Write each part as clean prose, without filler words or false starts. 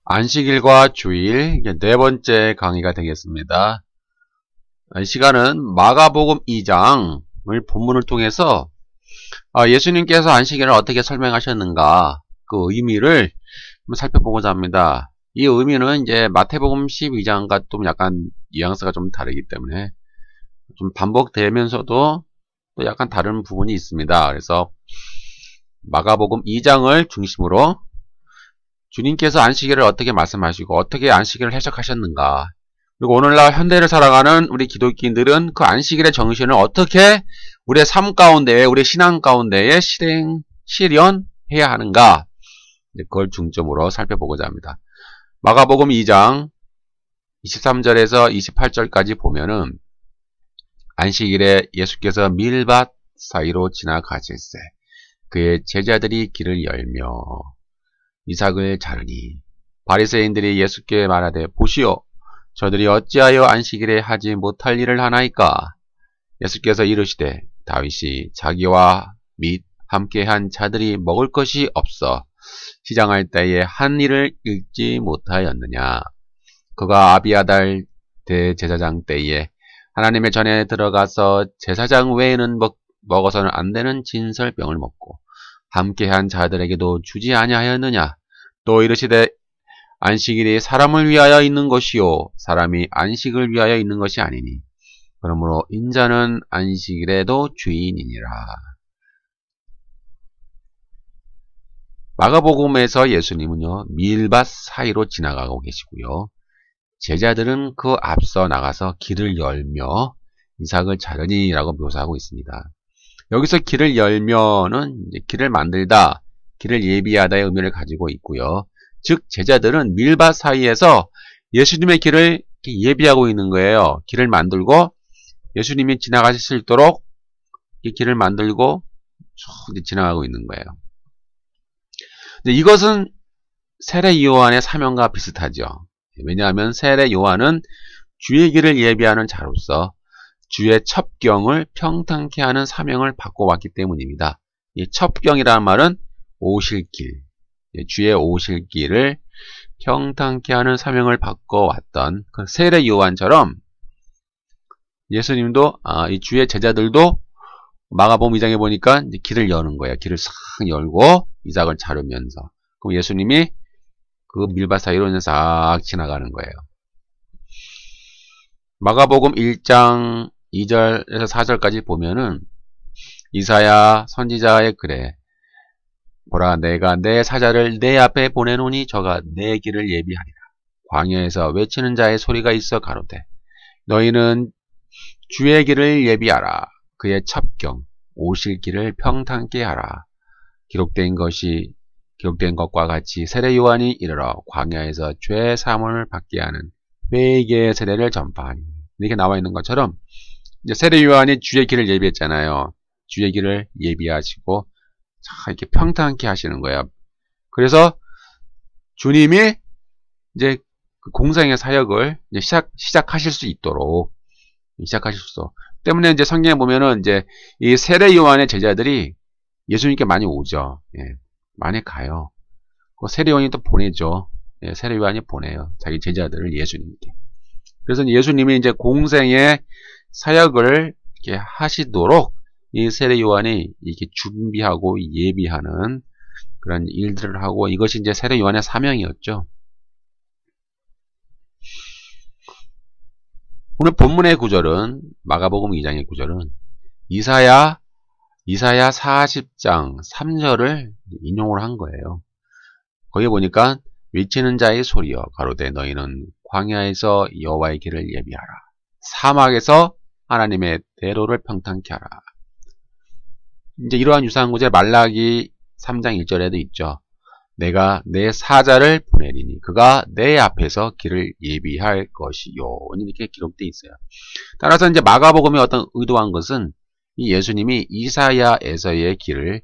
안식일과 주일 네 번째 강의가 되겠습니다. 이 시간은 마가복음 2장을 본문을 통해서 예수님께서 안식일을 어떻게 설명하셨는가 그 의미를 한번 살펴보고자 합니다. 이 의미는 이제 마태복음 12장과 좀 약간 뉘앙스가 좀 다르기 때문에 좀 반복되면서도 또 약간 다른 부분이 있습니다. 그래서 마가복음 2장을 중심으로 주님께서 안식일을 어떻게 말씀하시고 어떻게 안식일을 해석하셨는가, 그리고 오늘날 현대를 살아가는 우리 기독교인들은 그 안식일의 정신을 어떻게 우리의 삶 가운데에, 우리의 신앙 가운데에 실현해야 하는가, 그걸 중점으로 살펴보고자 합니다. 마가복음 2장 23절에서 28절까지 보면은 안식일에 예수께서 밀밭 사이로 지나가실세 그의 제자들이 길을 열며 이삭을 자르니 바리새인들이 예수께 말하되 보시오, 저들이 어찌하여 안식일에 하지 못할 일을 하나이까? 예수께서 이르시되 다윗이 자기와 및 함께한 자들이 먹을 것이 없어 시장할 때에 한 일을 읽지 못하였느냐? 그가 아비아달 대제사장 때에 하나님의 전에 들어가서 제사장 외에는 먹어서는 안 되는 진설병을 먹고 함께한 자들에게도 주지 아니하였느냐? 또 이르시되 안식일이 사람을 위하여 있는 것이요 사람이 안식을 위하여 있는 것이 아니니 그러므로 인자는 안식일에도 주인이니라. 마가복음에서 예수님은요 밀밭 사이로 지나가고 계시고요, 제자들은 그 앞서 나가서 길을 열며 이삭을 자르니 라고 묘사하고 있습니다. 여기서 길을 열면은 이제 길을 만들다, 길을 예비하다의 의미를 가지고 있고요. 즉 제자들은 밀밭 사이에서 예수님의 길을 예비하고 있는 거예요. 길을 만들고 예수님이 지나가실 수 있도록 이 길을 만들고 쭉 지나가고 있는 거예요. 근데 이것은 세례 요한의 사명과 비슷하죠. 왜냐하면 세례 요한은 주의 길을 예비하는 자로서 주의 첩경을 평탄케 하는 사명을 받고 왔기 때문입니다. 이 첩경이라는 말은 오실 길, 주의 오실 길을 평탄케 하는 사명을 받고 왔던 그 세례 요한처럼 예수님도 이 주의 제자들도 마가복음 2장에 보니까 이제 길을 여는 거예요. 길을 싹 열고 이삭을 자르면서 그럼 예수님이 그 밀밭 사이로 싹 지나가는 거예요. 마가복음 1장 2절에서 4절까지 보면은 이사야 선지자의 글에 보라 내가 내 사자를 내 앞에 보내노니 저가 내 길을 예비하리라. 광야에서 외치는 자의 소리가 있어 가로되 너희는 주의 길을 예비하라. 그의 첩경 오실 길을 평탄케 하라. 기록된 것과 같이 세례 요한이 이르러 광야에서 죄 사함을 받게 하는 회개의 세례를 전파하니, 이렇게 나와 있는 것처럼 이제 세례 요한이 주의 길을 예비했잖아요. 주의 길을 예비하시고 이렇게 평탄케 하시는 거예요. 그래서 주님이 이제 그 공생의 사역을 이제 시작하실 수 있도록 때문에 이제 성경에 보면은 이제 이 세례 요한의 제자들이 예수님께 많이 오죠. 많이 가요. 세례 요한이 또 보내죠. 세례 요한이 보내요. 자기 제자들을 예수님께. 그래서 예수님이 이제 공생의 사역을 이렇게 하시도록 이 세례 요한이 이렇게 준비하고 예비하는 그런 일들을 하고, 이것이 이제 세례 요한의 사명이었죠. 오늘 본문의 구절은, 마가복음 2장의 구절은 이사야 40장 3절을 인용을 한 거예요. 거기 보니까 외치는 자의 소리여 가로되 너희는 광야에서 여호와의 길을 예비하라. 사막에서 하나님의 대로를 평탄케 하라. 이제 이러한 유사한 구절 말라기 3장 1절에도 있죠. 내가 내 사자를 보내리니 그가 내 앞에서 길을 예비할 것이요. 이렇게 기록되어 있어요. 따라서 이제 마가복음이 어떤 의도한 것은 이 예수님이 이사야에서의 길을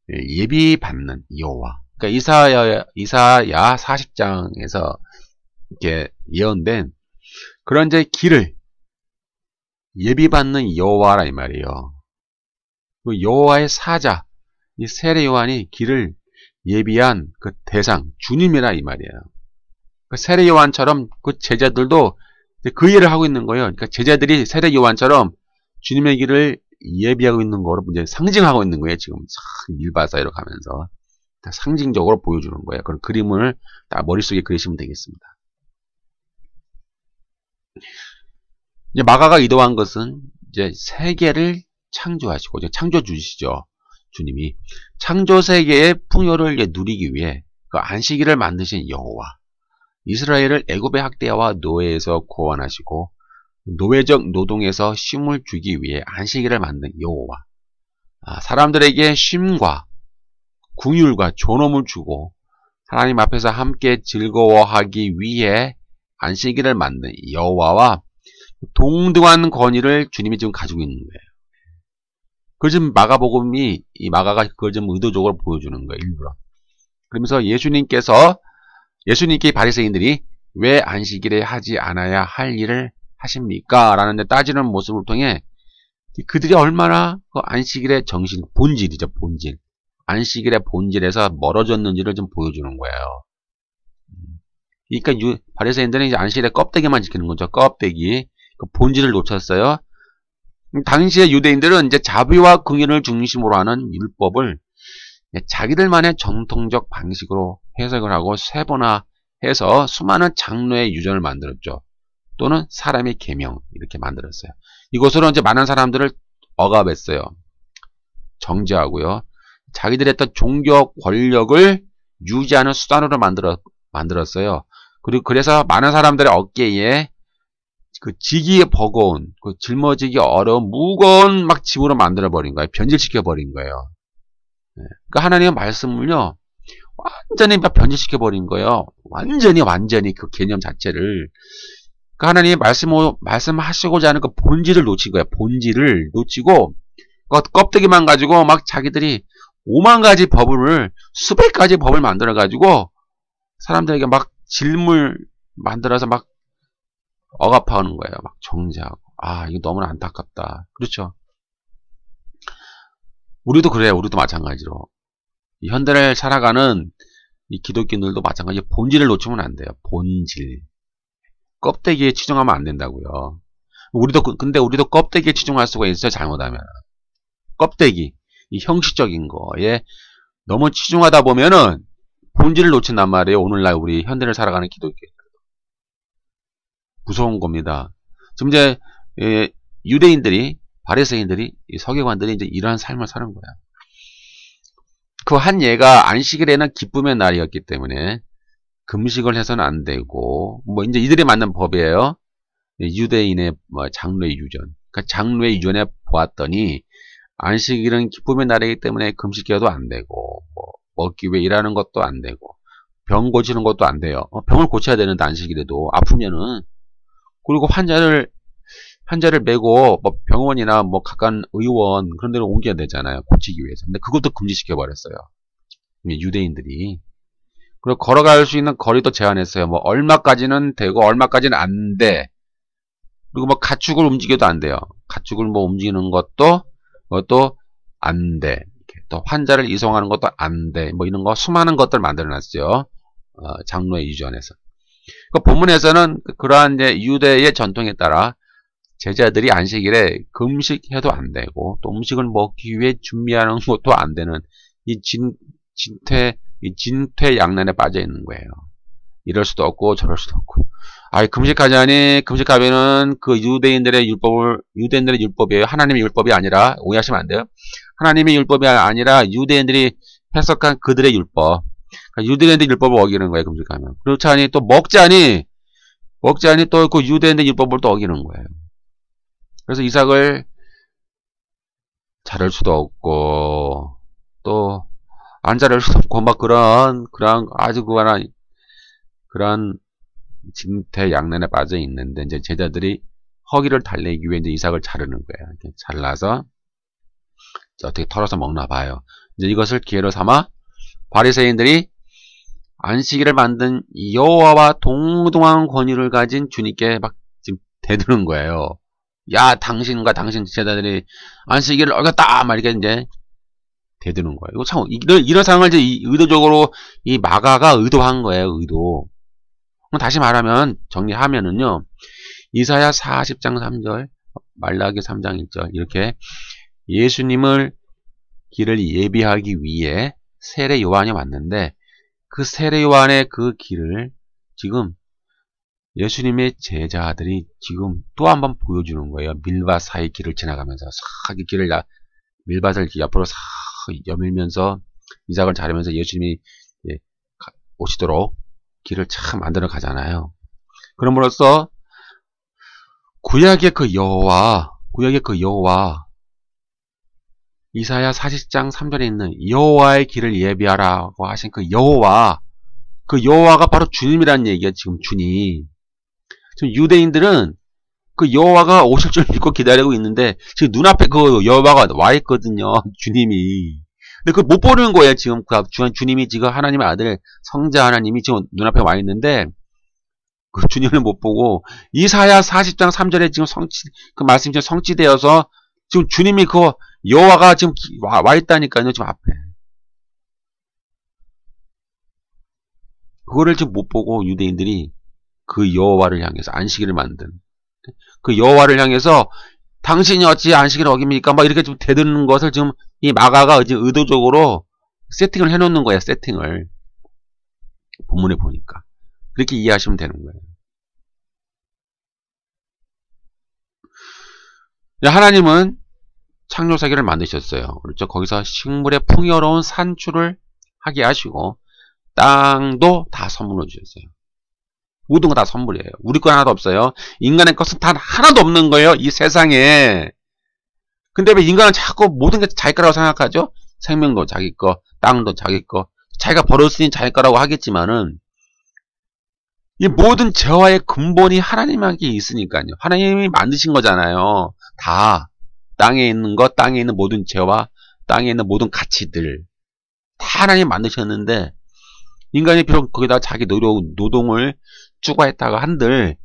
예비받는 여호와. 그러니까 이사야 40장에서 이렇게 예언된 그런 이제 길을 예비받는 여호와라 이 말이에요. 그 여호와의 사자, 이 세례 요한이 길을 예비한 그 대상, 주님이라 이 말이에요. 그 세례 요한처럼 그 제자들도 그 일을 하고 있는 거예요. 그러니까 제자들이 세례 요한처럼 주님의 길을 예비하고 있는 거로 이제 상징하고 있는 거예요. 지금 싹 밀바사이로 가면서 상징적으로 보여주는 거예요. 그런 그림을 딱 머릿속에 그리시면 되겠습니다. 이제 마가가 의도한 것은 이제 세계를 창조하시고 이제 창조주시죠. 주님이 창조 세계의 풍요를 누리기 위해 그 안식일을 만드신 여호와, 이스라엘을 애굽의 학대와 노예에서 구원하시고 노예적 노동에서 쉼을 주기 위해 안식일을 만든 여호와, 사람들에게 쉼과 궁율과 존엄을 주고 하나님 앞에서 함께 즐거워하기 위해 안식일을 만든 여호와와 동등한 권위를 주님이 지금 가지고 있는 거예요. 그걸 지금 마가복음이, 이 마가가 그걸 좀 의도적으로 보여주는 거예요, 일부러. 그러면서 예수님께 바리새인들이 왜 안식일에 하지 않아야 할 일을 하십니까? 라는 데 따지는 모습을 통해 그들이 얼마나 그 안식일의 정신, 본질이죠, 본질. 안식일의 본질에서 멀어졌는지를 좀 보여주는 거예요. 그러니까 바리새인들은 이제 안식일의 껍데기만 지키는 거죠, 껍데기. 그 본질을 놓쳤어요. 당시의 유대인들은 이제 자비와 긍휼을 중심으로 하는 율법을 자기들만의 정통적 방식으로 해석을 하고 세분화해서 수많은 장로의 유전을 만들었죠. 또는 사람의 계명 이렇게 만들었어요. 이것으로 이제 많은 사람들을 억압했어요. 정죄하고요. 자기들의 어떤 종교 권력을 유지하는 수단으로 만들었어요. 그리고 그래서 많은 사람들의 어깨에 그 지기에 버거운, 그 짊어지기 어려운 무거운 막 짐으로 만들어버린 거예요. 변질시켜버린 거예요. 그러니까 하나님의 말씀을요, 완전히 변질시켜버린 거예요. 완전히 그 개념 자체를. 그러니까 하나님의 말씀하시고자 하는 그 본질을 놓친 거예요. 본질을 놓치고, 그 껍데기만 가지고 막 자기들이 5만 가지 법을, 수백 가지 법을 만들어가지고, 사람들에게 막 질문 만들어서 막 억압하는 거예요. 막 정죄하고. 이거 너무나 안타깝다. 그렇죠? 우리도 그래요. 우리도 마찬가지로. 이 현대를 살아가는 이 기독교인들도 마찬가지로 본질을 놓치면 안 돼요. 본질. 껍데기에 치중하면 안 된다고요. 근데 우리도 껍데기에 치중할 수가 있어요. 잘못하면. 껍데기. 이 형식적인 거에 너무 치중하다 보면은 본질을 놓친단 말이에요. 오늘날 우리 현대를 살아가는 기독교. 무서운 겁니다. 지금 이제 유대인들이, 바리새인들이, 서기관들이 이제 이러한 삶을 사는 거야. 그 한 예가 안식일에는 기쁨의 날이었기 때문에 금식을 해서는 안 되고, 뭐 이제 이들이 만든 법이에요. 유대인의 장로의 유전. 그러니까 장로의 유전에 보았더니 안식일은 기쁨의 날이기 때문에 금식해도 안 되고, 먹기 위해 일하는 것도 안 되고, 병 고치는 것도 안 돼요. 병을 고쳐야 되는데 안식일에도 아프면은. 그리고 환자를 메고 병원이나 가까운 의원 그런 데로 옮겨야 되잖아요. 고치기 위해서. 근데 그것도 금지시켜 버렸어요. 유대인들이. 그리고 걸어갈 수 있는 거리도 제한했어요. 얼마까지는 되고 얼마까지는 안 돼. 그리고 가축을 움직여도 안 돼요. 가축을 움직이는 것도 안 돼. 또 환자를 이송하는 것도 안 돼. 이런 거 수많은 것들 만들어 놨어요. 장로의 유전에서. 그 본문에서는 그러한 이제 유대의 전통에 따라 제자들이 안식일에 금식해도 안 되고 또 음식을 먹기 위해 준비하는 것도 안 되는 이 진퇴양난에 빠져 있는 거예요. 이럴 수도 없고 저럴 수도 없고. 금식하면은 그 유대인들의 율법이에요. 하나님의 율법이 아니라, 오해하시면 안 돼요. 하나님의 율법이 아니라 유대인들이 해석한 그들의 율법. 그러니까 유대인들 율법을 어기는 거예요. 금식하면. 그렇지 않니 또 먹지 않니 또 그 유대인들 율법을 또 어기는 거예요. 그래서 이삭을 자를 수도 없고 또 안 자를 수도 없고 그런 아주 그런 진퇴양난에 빠져 있는데 이제 제자들이 허기를 달래기 위해 이제 이삭을 자르는 거예요. 이렇게 잘라서 어떻게 털어서 먹나 봐요. 이제 이것을 기회로 삼아 바리새인들이 안식일을 만든 여호와와 동등한 권위를 가진 주님께 막 지금 대드는 거예요. 야, 당신과 당신 제자들이 안식일을 어겼다! 막 이렇게 이제 대드는 거예요. 이거 참, 이런 상황을 이제 의도적으로 이 마가가 의도한 거예요, 의도. 다시 말하면, 정리하면은요, 이사야 40장 3절, 말라기 3장 1절, 이렇게 예수님을 길을 예비하기 위해 세례 요한이 왔는데, 그 세례 요한의 그 길을 지금 예수님의 제자들이 지금 또 한 번 보여주는 거예요. 밀밭 사이 길을 지나가면서 싹 이 길을 밀밭을 옆으로 싹 여밀면서 이삭을 자르면서 예수님이 오시도록 길을 참 만들어 가잖아요. 그럼으로써 구약의 그 여호와 이사야 40장 3절에 있는 여호와의 길을 예비하라고 하신 그 여호와가 바로 주님이라는 얘기예요. 지금 주님. 지금 유대인들은 그 여호와가 오실 줄 믿고 기다리고 있는데 지금 눈앞에 그 여호와가 와 있거든요. 주님이. 근데 그걸 못 보는 거예요. 지금 주님이 지금 하나님의 아들 성자 하나님이 지금 눈앞에 와 있는데 그 주님을 못 보고 이사야 40장 3절에 지금 그 말씀이 지금 성취되어서 지금 주님이 그 여호와가 지금 와 있다니까요. 지금 앞에. 그거를 지금 못 보고 유대인들이 그 여호와를 향해서 안식일을 만든 그 여호와를 향해서 당신이 어찌 안식일을 어깁니까? 막 이렇게 좀 대드는 것을 지금 이 마가가 지금 의도적으로 세팅을 해놓는 거예요. 세팅을. 본문에 보니까. 그렇게 이해하시면 되는 거예요. 하나님은 창조세계를 만드셨어요. 그렇죠? 거기서 식물의 풍요로운 산출을 하게 하시고 땅도 다 선물로 주셨어요. 모든 거 다 선물이에요. 우리 거 하나도 없어요. 인간의 것은 단 하나도 없는 거예요. 이 세상에. 근데 왜 인간은 자꾸 모든 게 자기 거라고 생각하죠? 생명도 자기 거, 땅도 자기 거. 자기가 벌었으니 자기 거라고 하겠지만은 이 모든 죄와의 근본이 하나님에게 있으니까요. 하나님이 만드신 거잖아요. 다 땅에 있는 것, 땅에 있는 모든 죄와 땅에 있는 모든 가치들 다 하나님이 만드셨는데 인간이 비록 거기다 자기 노동을 추가했다가 한들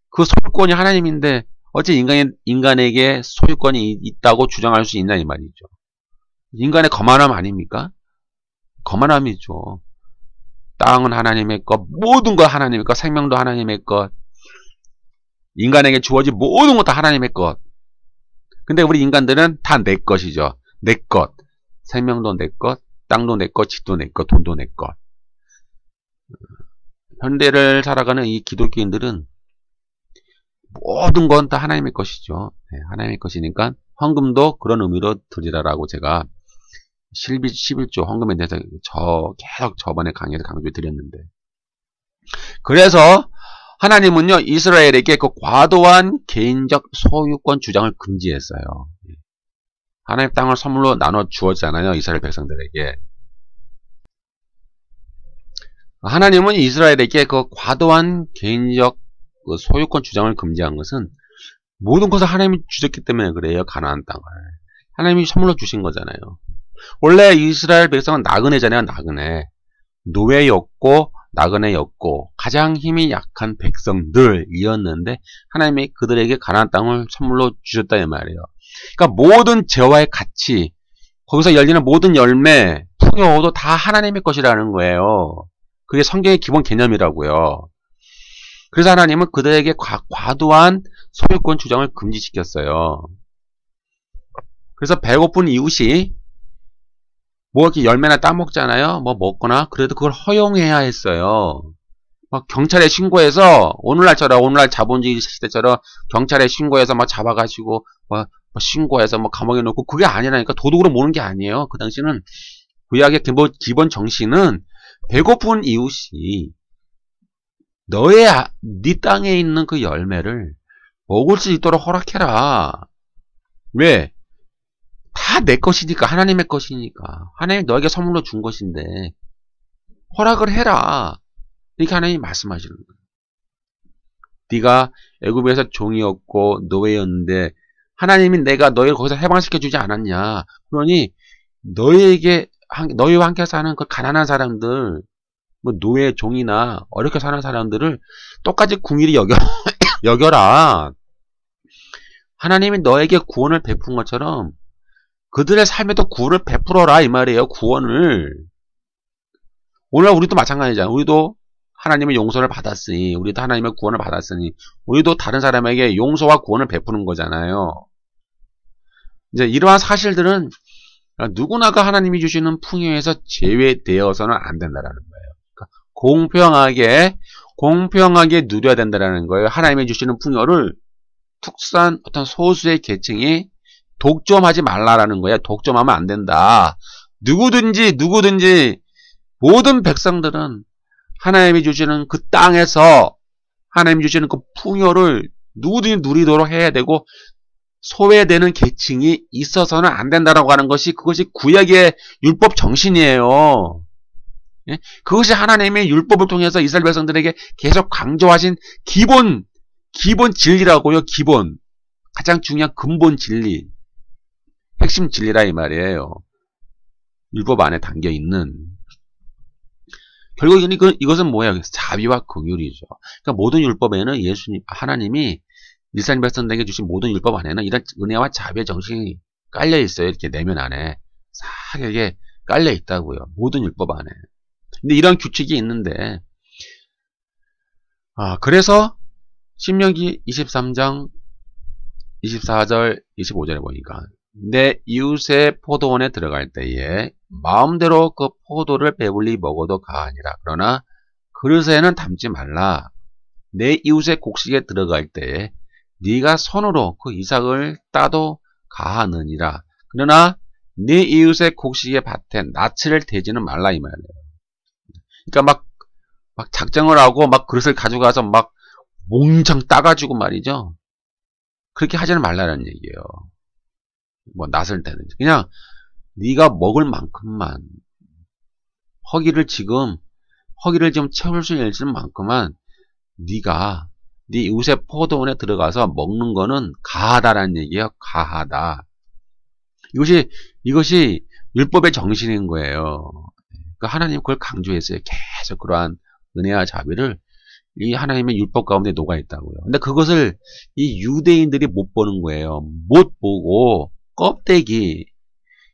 그 소유권이 하나님인데 어째 인간에게 소유권이 있다고 주장할 수 있나 이 말이죠. 인간의 거만함 아닙니까? 거만함이죠. 땅은 하나님의 것, 모든 것 하나님의 것, 생명도 하나님의 것, 인간에게 주어진 모든 것 다 하나님의 것. 근데 우리 인간들은 다 내 것이죠. 내 것. 생명도 내 것, 땅도 내 것, 집도 내 것, 돈도 내 것. 현대를 살아가는 이 기독교인들은 모든 건 다 하나님의 것이죠. 네, 하나님의 것이니까 헌금도 그런 의미로 드리라라고 제가 11조 헌금에 대해서 계속 저번에 강의에서 강조해 드렸는데, 그래서 하나님은요 이스라엘에게 그 과도한 개인적 소유권 주장을 금지했어요. 하나님 땅을 선물로 나눠 주었잖아요. 이스라엘 백성들에게. 하나님은 이스라엘에게 그 과도한 개인적 그 소유권 주장을 금지한 것은 모든 것을 하나님이 주셨기 때문에 그래요. 가나안 땅을 하나님이 선물로 주신 거잖아요. 원래 이스라엘 백성은 나그네잖아요. 나그네. 노예였고 나그네였고 가장 힘이 약한 백성들이었는데 하나님이 그들에게 가나안 땅을 선물로 주셨다 이 말이에요. 그러니까 모든 죄와의 가치, 거기서 열리는 모든 열매, 풍요도 다 하나님의 것이라는 거예요. 그게 성경의 기본 개념이라고요. 그래서 하나님은 그들에게 과도한 소유권 주장을 금지시켰어요. 그래서 배고픈 이웃이 뭐 이렇게 열매나 따먹잖아요. 뭐 먹거나 그래도 그걸 허용해야 했어요. 막 경찰에 신고해서 오늘날 자본주의 시대처럼 경찰에 신고해서 막 잡아가지고 막 신고해서 뭐 감옥에 넣고 그게 아니라니까. 도둑으로 모는 게 아니에요. 그 당시는 구약의 기본 정신은 배고픈 이웃이 네 땅에 있는 그 열매를 먹을 수 있도록 허락해라. 왜? 다 내 것이니까. 하나님의 것이니까. 하나님 너에게 선물로 준 것인데 허락을 해라. 이렇게 하나님이 말씀하시는 거예요. 네가 애굽에서 종이었고 노예였는데 하나님이 내가 너희를 거기서 해방시켜 주지 않았냐. 그러니 너희와 함께 사는 그 가난한 사람들, 뭐 노예, 종이나 어렵게 사는 사람들을 똑같이 궁일이 여겨라. 하나님이 너에게 구원을 베푼 것처럼 그들의 삶에도 구원을 베풀어라 이 말이에요. 구원을. 오늘 우리도 마찬가지잖아요. 우리도 하나님의 용서를 받았으니, 우리도 하나님의 구원을 받았으니, 우리도 다른 사람에게 용서와 구원을 베푸는 거잖아요. 이제 이러한 사실들은 누구나가 하나님이 주시는 풍요에서 제외되어서는 안 된다라는 거예요. 그러니까 공평하게 누려야 된다라는 거예요. 하나님이 주시는 풍요를 특수한 어떤 소수의 계층이 독점하지 말라라는 거예요. 독점하면 안 된다. 누구든지 모든 백성들은 하나님이 주시는 그 땅에서 하나님이 주시는 그 풍요를 누구든지 누리도록 해야 되고, 소외되는 계층이 있어서는 안 된다라고 하는 것이, 그것이 구약의 율법 정신이에요. 예? 그것이 하나님의 율법을 통해서 이스라엘 백성들에게 계속 강조하신 기본 진리라고요. 가장 중요한 근본 진리, 핵심 진리라 이 말이에요. 율법 안에 담겨 있는. 결국 이것은 뭐예요? 자비와 긍휼이죠. 그러니까 모든 율법에는 하나님이 이스라엘 백성들에게 주신 모든 율법 안에는 이런 은혜와 자비의 정신이 깔려 있어요. 이렇게 내면 안에 싹 이렇게 깔려 있다고요. 모든 율법 안에. 근데 이런 규칙이 있는데, 그래서 신명기 23장 24절 25절에 보니까, 내 이웃의 포도원에 들어갈 때에 마음대로 그 포도를 배불리 먹어도 가하니라. 그러나 그릇에는 담지 말라. 내 이웃의 곡식에 들어갈 때에 네가 손으로 그 이삭을 따도 가하느니라. 그러나 네 이웃의 곡식의 밭에 낯을 대지는 말라 이 말이에요. 그러니까 막 작정을 하고 막 그릇을 가져가서 막 몽창 따가지고 말이죠. 그렇게 하지는 말라는 얘기예요. 뭐 낯을 대는지. 그냥 네가 먹을 만큼만, 허기를 지금 채울 수 있는 만큼만 네가 네 이웃의 포도원에 들어가서 먹는 거는 가하다라는 얘기예요. 가하다. 이것이 율법의 정신인 거예요. 그러니까 하나님 그걸 강조했어요. 계속 그러한 은혜와 자비를 이 하나님의 율법 가운데 녹아 있다고요. 근데 그것을 이 유대인들이 못 보는 거예요. 못 보고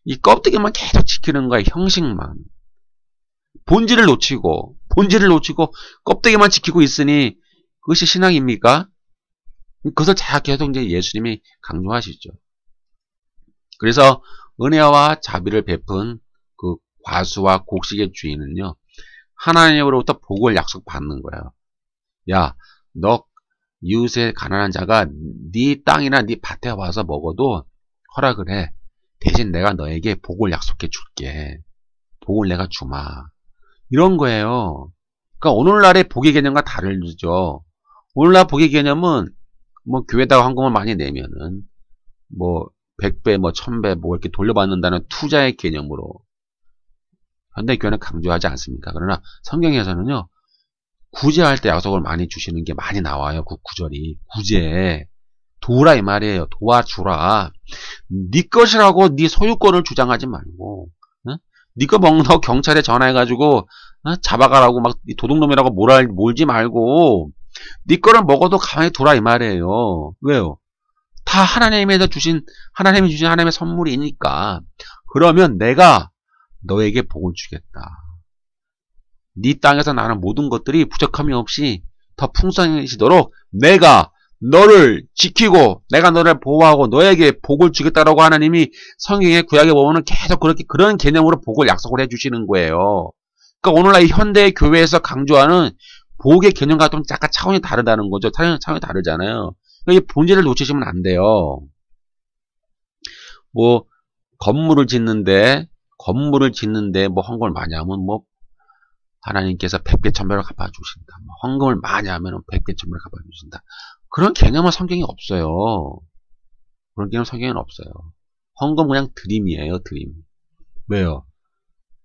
이 껍데기만 계속 지키는 거예요. 형식만. 본질을 놓치고 껍데기만 지키고 있으니 그것이 신앙입니까? 그것을 계속 이제 예수님이 강조하시죠. 그래서 은혜와 자비를 베푼 그 과수와 곡식의 주인은요, 하나님으로부터 복을 약속받는 거예요. 야, 너 이웃의 가난한 자가 네 땅이나 네 밭에 와서 먹어도 허락을 해. 대신 내가 너에게 복을 약속해 줄게. 복을 내가 주마. 이런 거예요. 그러니까 오늘날의 복의 개념과 다르죠. 오늘날 복의 개념은 뭐 교회에다가 헌금을 많이 내면은 뭐 100배, 뭐 1000배 뭐 이렇게 돌려받는다는 투자의 개념으로 현대교회는 강조하지 않습니까? 그러나 성경에서는요, 구제할 때 약속을 많이 주시는 게 많이 나와요. 그 구절이. 구제. 도우라 이 말이에요. 도와주라. 네 것이라고 네 소유권을 주장하지 말고, 네 거 먹는다고 경찰에 전화해가지고 잡아가라고 막 도둑놈이라고 몰지 말고 네 거를 먹어도 가만히 두라 이 말이에요. 왜요? 다 하나님이 주신 하나님의 선물이니까. 그러면 내가 너에게 복을 주겠다. 네 땅에서 나는 모든 것들이 부족함이 없이 더 풍성해지도록 내가 너를 지키고 내가 너를 보호하고 너에게 복을 주겠다라고 하나님이 성경의 구약에 보면은 계속 그런 개념으로 복을 약속을 해주시는 거예요. 그러니까 오늘날 이 현대 교회에서 강조하는 복의 개념과 좀 약간 차원이 다르다는 거죠. 차원이 다르잖아요. 그러니까 이 본질을 놓치시면 안 돼요. 뭐 건물을 짓는데 뭐 헌금을 많이 하면 뭐 하나님께서 100배 1000배를 갚아주신다. 뭐 헌금을 많이 하면 100배 1000배를 갚아주신다. 그런 개념은 성경이 없어요. 그런 개념은 성경에는 없어요. 헌금 그냥 드림이에요. 드림. 왜요?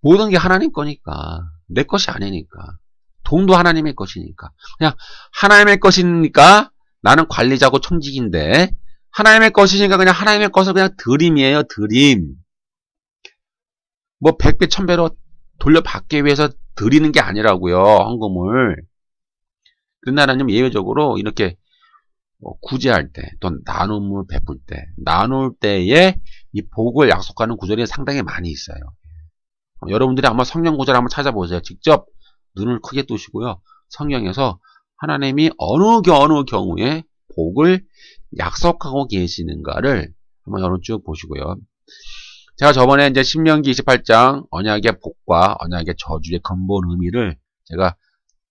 모든 게 하나님 거니까. 내 것이 아니니까. 돈도 하나님의 것이니까. 그냥 하나님의 것이니까 나는 관리자고 청직인데 하나님의 것이니까 그냥 하나님의 것을 그냥 드림이에요. 드림. 뭐 100배 1000배로 돌려받기 위해서 드리는 게 아니라고요. 헌금을. 그런데 하나님 예외적으로 이렇게 구제할 때, 또 나눔을 베풀 때, 나눌 때에 이 복을 약속하는 구절이 상당히 많이 있어요. 여러분들이 한번 성경 구절 한번 찾아보세요. 직접 눈을 크게 뜨시고요. 성경에서 하나님이 어느 경우에 복을 약속하고 계시는가를 한번 여러분 쭉 보시고요. 제가 저번에 이제 신명기 28장 언약의 복과 언약의 저주의 근본 의미를 제가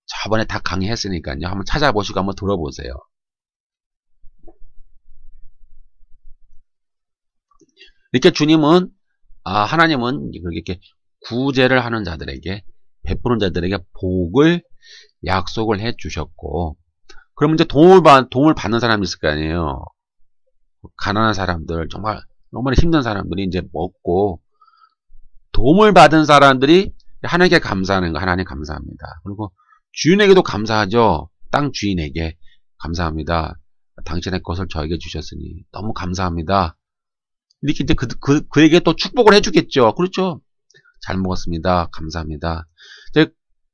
저번에 다 강의했으니까요. 한번 찾아보시고 한번 들어보세요. 이렇게 주님은, 하나님은 이렇게 구제를 하는 자들에게, 베푸는 자들에게 복을 약속을 해 주셨고, 그러면 이제 도움을 받는 사람이 있을 거 아니에요. 가난한 사람들, 정말 힘든 사람들이 이제 먹고, 도움을 받은 사람들이 하나님께 감사하는 거, 하나님 감사합니다. 그리고 주인에게도 감사하죠. 땅 주인에게 감사합니다. 당신의 것을 저에게 주셨으니 너무 감사합니다. 이렇게 이제 그에게 또 축복을 해주겠죠. 그렇죠? 잘 먹었습니다. 감사합니다. 이제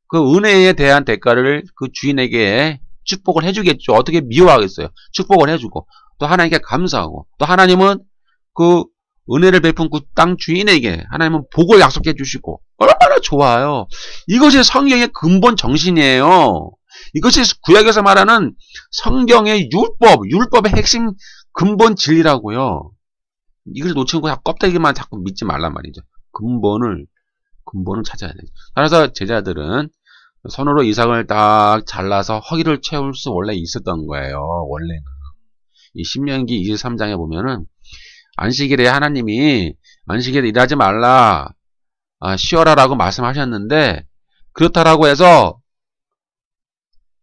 그 은혜에 대한 대가를 그 주인에게 축복을 해주겠죠. 어떻게 미워하겠어요? 축복을 해주고 또 하나님께 감사하고 또 하나님은 그 은혜를 베푼 그 땅 주인에게 하나님은 복을 약속해 주시고 얼마나 좋아요. 이것이 성경의 근본 정신이에요. 이것이 구약에서 말하는 성경의 율법의 핵심 근본 진리라고요. 이걸 놓치고 그냥 껍데기만 자꾸 믿지 말란 말이죠. 근본을 찾아야 돼요. 따라서 제자들은 손으로 이삭을 딱 잘라서 허기를 채울 수 원래 있었던 거예요. 원래는. 이 신명기 23장에 보면은 안식일에 하나님이 안식일에 일하지 말라, 쉬어라 라고 말씀하셨는데 그렇다라고 해서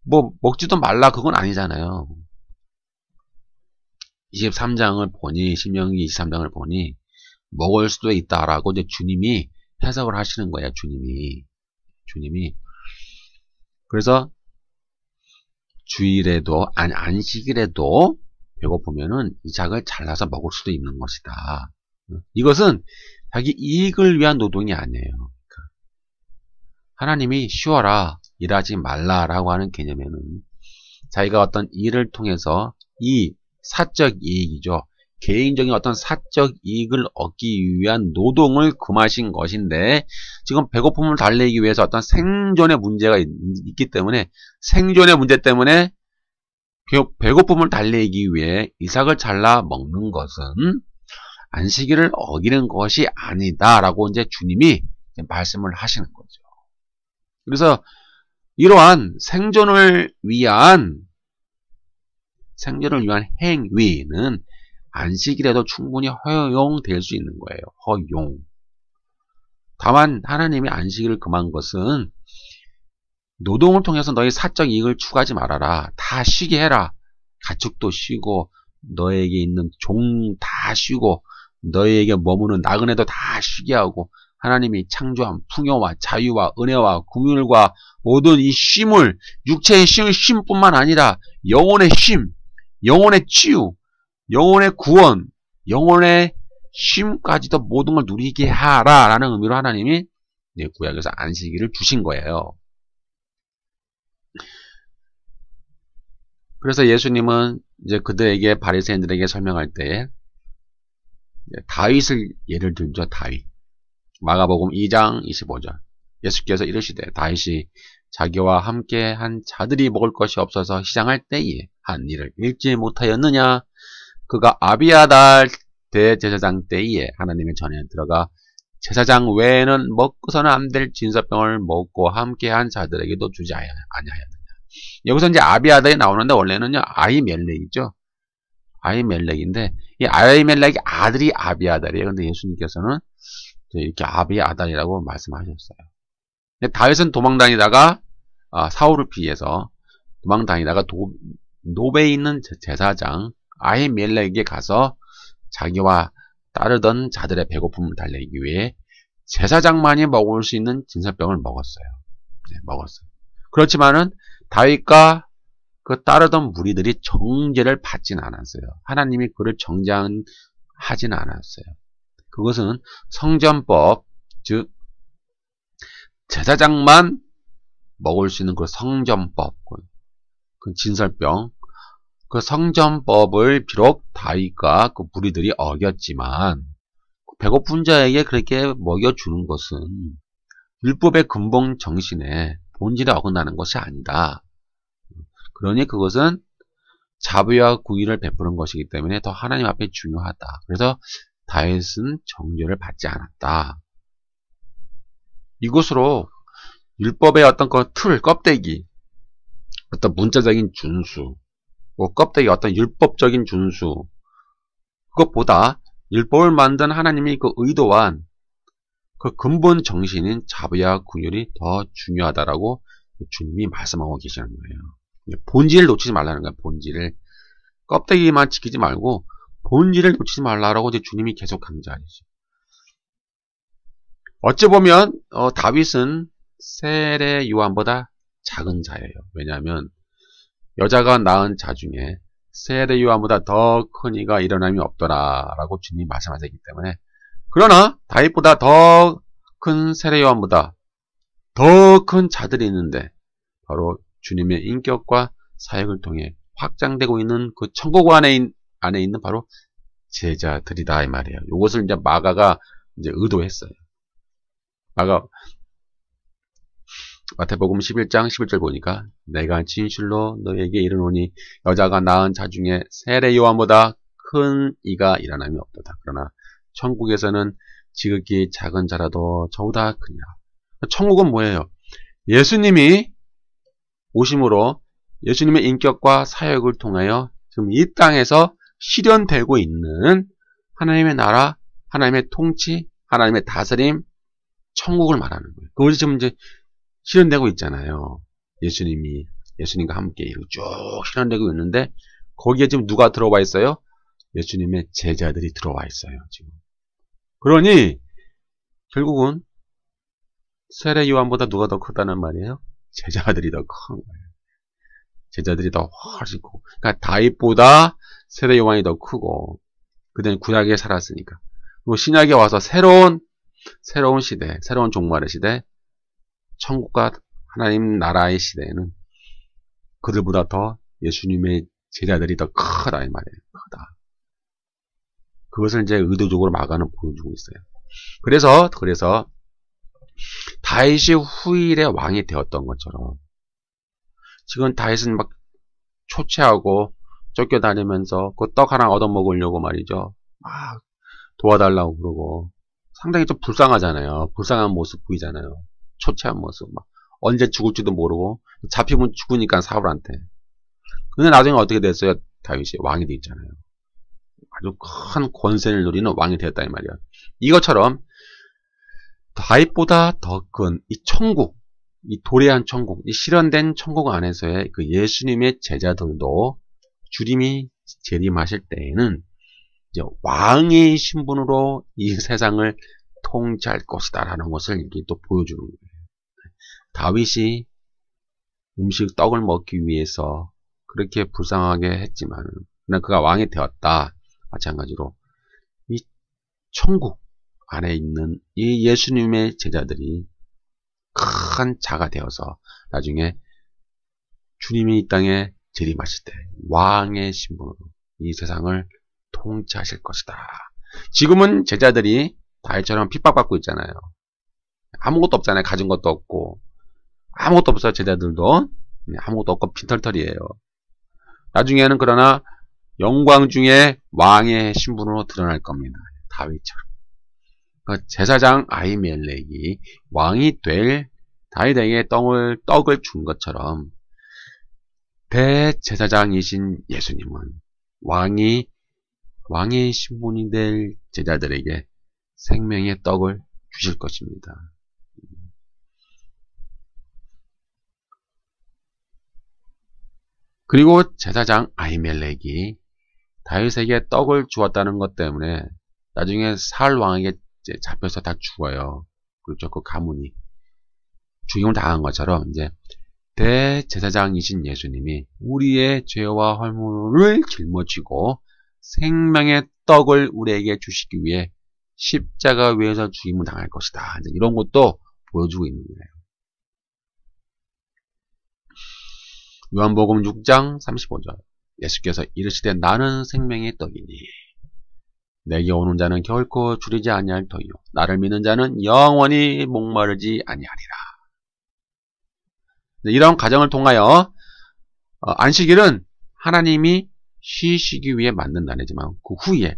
뭐 먹지도 말라 그건 아니잖아요. 23장을 보니, 신명기 23장을 보니 먹을 수도 있다라고 이제 주님이 해석을 하시는 거예요. 주님이. 그래서 주일에도 안식일에도 배고프면은 이삭을 잘라서 먹을 수도 있는 것이다. 이것은 자기 이익을 위한 노동이 아니에요. 하나님이 쉬어라, 일하지 말라라고 하는 개념에는 자기가 어떤 일을 통해서 이 사적 이익이죠. 개인적인 어떤 사적 이익을 얻기 위한 노동을 금하신 것인데 지금 배고픔을 달래기 위해서 어떤 생존의 문제가 있기 때문에 생존의 문제 때문에 배고픔을 달래기 위해 이삭을 잘라 먹는 것은 안식일을 어기는 것이 아니다라고 이제 주님이 말씀을 하시는 거죠. 그래서 이러한 생존을 위한 행위는 안식일에도 충분히 허용될 수 있는 거예요. 허용. 다만 하나님이 안식일을 금한 것은 노동을 통해서 너희 사적 이익을 추구하지 말아라. 다 쉬게 해라. 가축도 쉬고 너에게 있는 종 다 쉬고 너에게 머무는 나그네도 다 쉬게 하고 하나님이 창조한 풍요와 자유와 은혜와 긍휼과 모든 이 쉼을 육체의 쉼뿐만 아니라 영혼의 쉼, 영혼의 치유, 영혼의 구원, 영혼의 쉼까지도 모든 걸 누리게 하라라는 의미로 하나님이 구약에서 안식일을 주신 거예요. 그래서 예수님은 이제 그들에게 바리새인들에게 설명할 때 다윗을 예를 들죠. 다윗. 마가복음 2장 25절. 예수께서 이르시되 다윗이 자기와 함께 한 자들이 먹을 것이 없어서 시장할 때에 한 일을 읽지 못하였느냐? 그가 아비아달 대제사장 때에 하나님의 전에 들어가 제사장 외에는 먹고서는 안 될 진설병을 먹고 함께 한 자들에게도 주지 아니하였느냐? 여기서 이제 아비아달이 나오는데 원래는요 아히멜렉이죠. 아히멜렉인데 이 아히멜렉의 아들이 아비아달이에요. 근데 예수님께서는 이렇게 아비아달이라고 말씀하셨어요. 근데 다윗은 도망다니다가 사울을 피해서 도망다니다가 노베에 있는 제사장 아히멜렉에게 가서 자기와 따르던 자들의 배고픔을 달래기 위해 제사장만이 먹을 수 있는 진설병을 먹었어요. 네, 먹었어요. 그렇지만은 다윗과 그 따르던 무리들이 정죄를 받지는 않았어요. 하나님이 그를 정죄하지는 않았어요. 그것은 성전법, 즉 제사장만 먹을 수 있는 그 성전법, 그 진설병, 그 성전법을 비록 다윗과 그 무리들이 어겼지만 배고픈 자에게 그렇게 먹여주는 것은 율법의 근본 정신에 본질에 어긋나는 것이 아니다. 그러니 그것은 자비와 구의를 베푸는 것이기 때문에 더 하나님 앞에 중요하다. 그래서 다윗은 정죄를 받지 않았다. 이것으로 율법의 어떤 틀, 껍데기, 어떤 문자적인 준수, 껍데기 어떤 율법적인 준수, 그것보다 율법을 만든 하나님이 그 의도한 그 근본 정신인 자비와 긍휼이 더 중요하다라고 주님이 말씀하고 계시는 거예요. 본질을 놓치지 말라는 거예요. 본질을. 껍데기만 지키지 말고 본질을 놓치지 말라라고 이제 주님이 계속 강조하시죠. 어찌 보면 다윗은 셀의 요한보다 작은 자예요. 왜냐하면 여자가 낳은 자 중에 셀의 요한보다 더 큰 이가 일어남이 없더라라고 주님이 말씀하셨기 때문에, 그러나 다윗보다 더 큰 셀의 요한보다 더 큰 자들이 있는데 바로 주님의 인격과 사역을 통해 확장되고 있는 그 천국 안에 있는 바로 제자들이다 이 말이에요. 이것을 이제 마가가 이제 의도했어요. 마태복음 11장 11절 보니까 내가 진실로 너에게 이르노니 여자가 낳은 자 중에 셀의 요한보다 큰 이가 일어남이 없도다. 그러나 천국에서는 지극히 작은 자라도 저보다 크니라. 천국은 뭐예요? 예수님이 오심으로 예수님의 인격과 사역을 통하여 지금 이 땅에서 실현되고 있는 하나님의 나라, 하나님의 통치, 하나님의 다스림, 천국을 말하는 거예요. 그것이 지금 이제 실현되고 있잖아요. 예수님과 함께 쭉 실현되고 있는데, 거기에 지금 누가 들어와 있어요? 예수님의 제자들이 들어와 있어요, 지금. 그러니, 결국은, 세례 요한보다 누가 더 크다는 말이에요? 제자들이 더 큰 거예요. 제자들이 더 훨씬 크고. 그러니까 다윗보다 세례 요한이 더 크고, 그때는 구약에 살았으니까. 그리고 신약에 와서 새로운 시대, 새로운 종말의 시대, 천국과 하나님 나라의 시대에는 그들보다 더 예수님의 제자들이 더 크다 이 말이에요. 크다. 그것을 이제 의도적으로 마가는 보여주고 있어요. 그래서 다윗이 후일의 왕이 되었던 것처럼 지금 다윗은 막 초췌하고 쫓겨다니면서 그 떡 하나 얻어먹으려고 말이죠. 막 도와달라고 그러고 상당히 좀 불쌍하잖아요. 불쌍한 모습 보이잖아요. 초췌한 모습. 막 언제 죽을지도 모르고 잡히면 죽으니까 사울한테. 근데 나중에 어떻게 됐어요? 다윗이 왕이 되었잖아요. 아주 큰 권세를 누리는 왕이 되었다 이 말이야. 이것처럼 다윗보다 더 큰 이 천국, 이 도래한 천국, 이 실현된 천국 안에서의 그 예수님의 제자들도 주님이 재림하실 때에는 이제 왕의 신분으로 이 세상을 통치할 것이다라는 것을 이렇게 또 보여주는 거예요. 다윗이 떡을 먹기 위해서 그렇게 불쌍하게 했지만, 그러나 그가 왕이 되었다. 마찬가지로 이 천국 안에 있는 이 예수님의 제자들이 큰 자가 되어서 나중에 주님이 이 땅에 재림하실 때 왕의 신분으로 이 세상을 통치하실 것이다. 지금은 제자들이 다윗처럼 핍박받고 있잖아요. 아무것도 없잖아요. 가진 것도 없고 아무것도 없어요. 제자들도 아무것도 없고 빈털털이에요. 나중에는 그러나 영광 중에 왕의 신분으로 드러날 겁니다. 다윗처럼. 제사장 아히멜렉이 왕이 될 다윗에게 떡을 준 것처럼 대제사장이신 예수님은 왕의 신분이 될 제자들에게 생명의 떡을 주실 것입니다. 그리고 제사장 아히멜렉이 다윗에게 떡을 주었다는 것 때문에 나중에 사울 왕에게 잡혀서 다 죽어요. 그렇죠. 그 가문이 죽임을 당한 것처럼 이제 대제사장이신 예수님이 우리의 죄와 허물을 짊어지고 생명의 떡을 우리에게 주시기 위해 십자가 위에서 죽임을 당할 것이다. 이제 이런 것도 보여주고 있는 거예요. 요한복음 6장 35절 예수께서 이르시되 나는 생명의 떡이니 내게 오는 자는 결코 줄이지 아니할 터이요 나를 믿는 자는 영원히 목마르지 아니하리라. 이런 과정을 통하여 안식일은 하나님이 쉬시기 위해 만든 날이지만 그 후에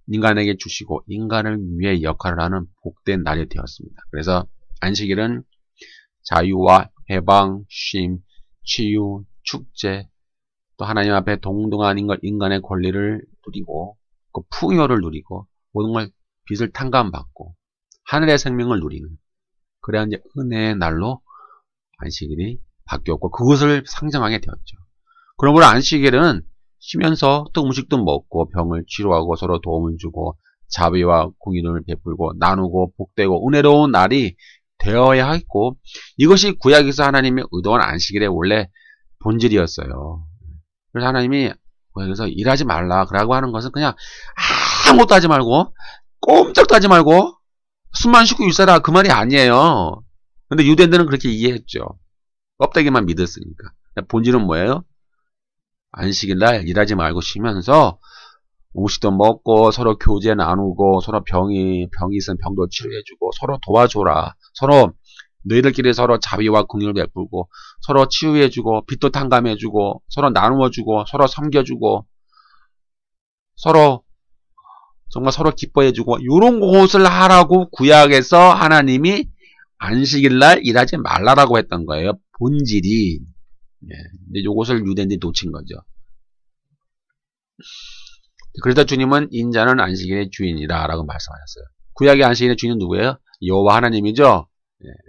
인간에게 주시고 인간을 위해 역할을 하는 복된 날이 되었습니다. 그래서 안식일은 자유와 해방, 쉼, 치유, 축제, 또 하나님 앞에 동등한 인간의 권리를 누리고 그 풍요를 누리고 모든 걸 빚을 탕감받고 하늘의 생명을 누리는 그래야 이제 은혜의 날로 안식일이 바뀌었고 그것을 상정하게 되었죠. 그러므로 안식일은 쉬면서 또 음식도 먹고 병을 치료하고 서로 도움을 주고 자비와 공의를 베풀고 나누고 복되고 은혜로운 날이 되어야 했고 이것이 구약에서 하나님의 의도한 안식일의 원래 본질이었어요. 그래서 하나님이 구약에서 일하지 말라 라고 하는 것은 그냥 아무것도 하지 말고 꼼짝도 하지 말고 숨만 쉬고 있어라 그 말이 아니에요. 근데 유대인들은 그렇게 이해했죠. 껍데기만 믿었으니까. 본질은 뭐예요? 안식일날 일하지 말고 쉬면서 음식도 먹고 서로 교제 나누고 서로 병이 있으면 병도 치료해주고 서로 도와줘라. 서로 너희들끼리 서로 자비와 긍휼을 베풀고 서로 치유해주고 빚도 탕감해주고 서로 나누어주고 서로 섬겨주고 서로 정말 서로 기뻐해주고 이런 것을 하라고 구약에서 하나님이 안식일날 일하지 말라라고 했던 거예요. 본질이. 근데 이것을 유대인들이 놓친 거죠. 그래서 주님은 인자는 안식일의 주인이라 라고 말씀하셨어요. 구약의 안식일의 주인은 누구예요? 여호와 하나님이죠.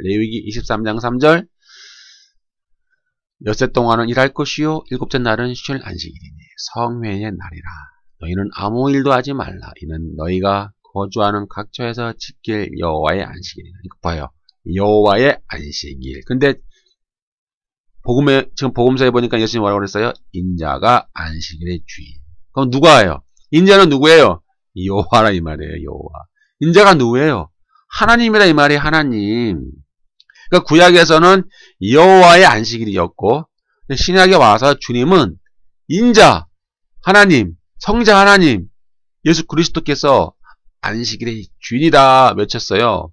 레위기 23장 3절 엿새 동안은 일할 것이요 일곱째 날은 쉴 안식일이니 성회의 날이라. 너희는 아무 일도 하지 말라. 이는 너희가 거주하는 각처에서 지킬 여호와의 안식일이라. 이거 봐요. 여호와의 안식일. 근데 지금 복음서에 보니까 예수님이 뭐라고 그랬어요? 인자가 안식일의 주인. 그럼 누가 해요? 인자는 누구예요? 여호와라 이 말이에요. 여호와. 인자가 누구예요? 하나님이라 이 말이에요. 하나님. 그러니까 구약에서는 여호와의 안식일이었고 신약에 와서 주님은 인자, 하나님, 성자 하나님, 예수 그리스도께서 안식일의 주인이다 외쳤어요.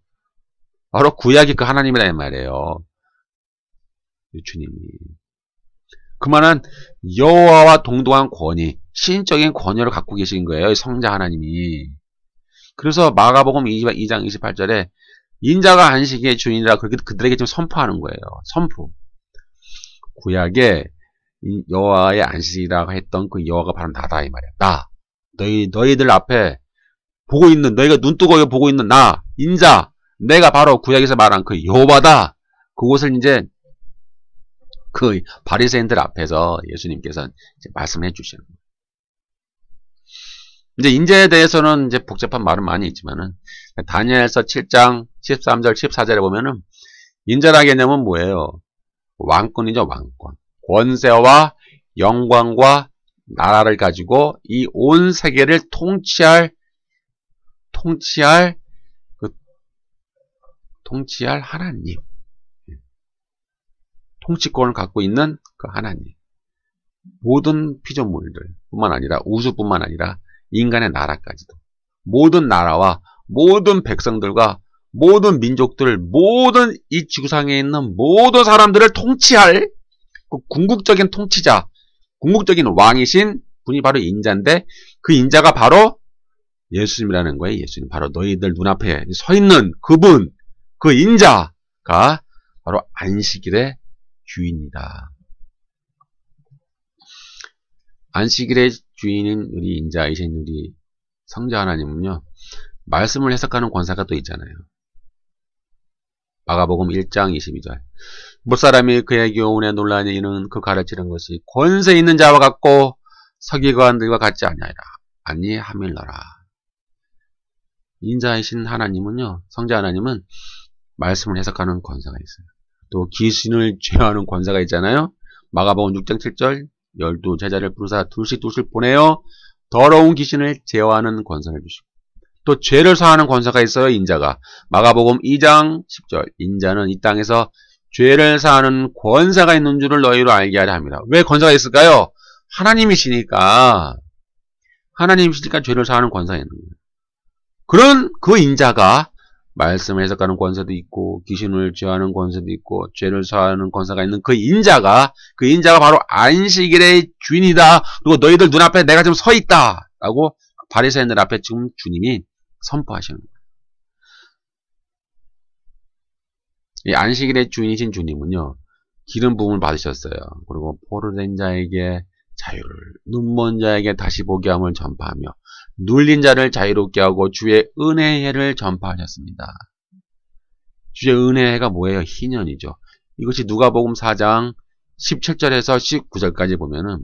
바로 구약이 그 하나님이라 이 말이에요. 주님이. 그만한 여호와와 동등한 권위, 신적인 권위를 갖고 계신 거예요. 성자 하나님이. 그래서 마가복음 2장 28절에 인자가 안식의 주인이라 그렇게 그들에게 좀 선포하는 거예요. 선포. 구약에 여호와의 안식이라고 했던 그 여호와가 바로 나다 이 말이야. 나. 너희들 앞에 보고 있는 너희가 눈 뜨고 보고 있는 나 인자. 내가 바로 구약에서 말한 그 여호와다. 그것을 이제 그 바리새인들 앞에서 예수님께서 이제 말씀해 주시는 거예요. 이제 인자에 대해서는 이제 복잡한 말은 많이 있지만은 다니엘서 7장 13절 14절에 보면은 인자라는 개념은 뭐예요? 왕권이죠, 왕권. 권세와 영광과 나라를 가지고 이 온 세계를 통치할 하나님. 통치권을 갖고 있는 그 하나님. 모든 피조물들 뿐만 아니라 우주뿐만 아니라 인간의 나라까지도 모든 나라와 모든 백성들과 모든 민족들 모든 이 지구상에 있는 모든 사람들을 통치할 그 궁극적인 통치자 궁극적인 왕이신 분이 바로 인자인데 그 인자가 바로 예수님이라는 거예요. 예수님 바로 너희들 눈앞에 서 있는 그분 그 인자가 바로 안식일의 주인이다. 안식일의 주인인 우리 인자이신 우리 성자 하나님은요. 말씀을 해석하는 권세가 또 있잖아요. 마가복음 1장 22절 못사람이 그에게 오은에 논란이 이는 그 가르치는 것이 권세 있는 자와 같고 서기관들과 같지 아니함일러라. 인자이신 하나님은요. 성자 하나님은 말씀을 해석하는 권세가 있어요. 또 귀신을 제어하는 권세가 있잖아요. 마가복음 6장 7절 12제자를 부르사 둘씩 보내어 더러운 귀신을 제어하는 권세를 주시고 또 죄를 사하는 권세가 있어요. 인자가 마가복음 2장 10절 인자는 이 땅에서 죄를 사하는 권세가 있는 줄을 너희로 알게 하려 합니다. 왜 권세가 있을까요? 하나님이시니까 하나님이시니까 죄를 사하는 권세가 있는 거예요. 그런 그 인자가 말씀을 해석하는 권세도 있고 귀신을 제어하는 권세도 있고 죄를 사하는 권세가 있는 그 인자가 바로 안식일의 주인이다. 그리고 너희들 눈앞에 내가 지금 서 있다 라고 바리새인들 앞에 지금 주님이 선포하시는 거예요. 이 안식일의 주인이신 주님은요, 기름 부음을 받으셨어요. 그리고 포로된 자에게 자유를, 눈먼 자에게 다시 보게 함을 전파하며 눌린 자를 자유롭게 하고 주의 은혜의 해를 전파하셨습니다. 주의 은혜의 해가 뭐예요? 희년이죠. 이것이 누가복음 4장 17절에서 19절까지 보면은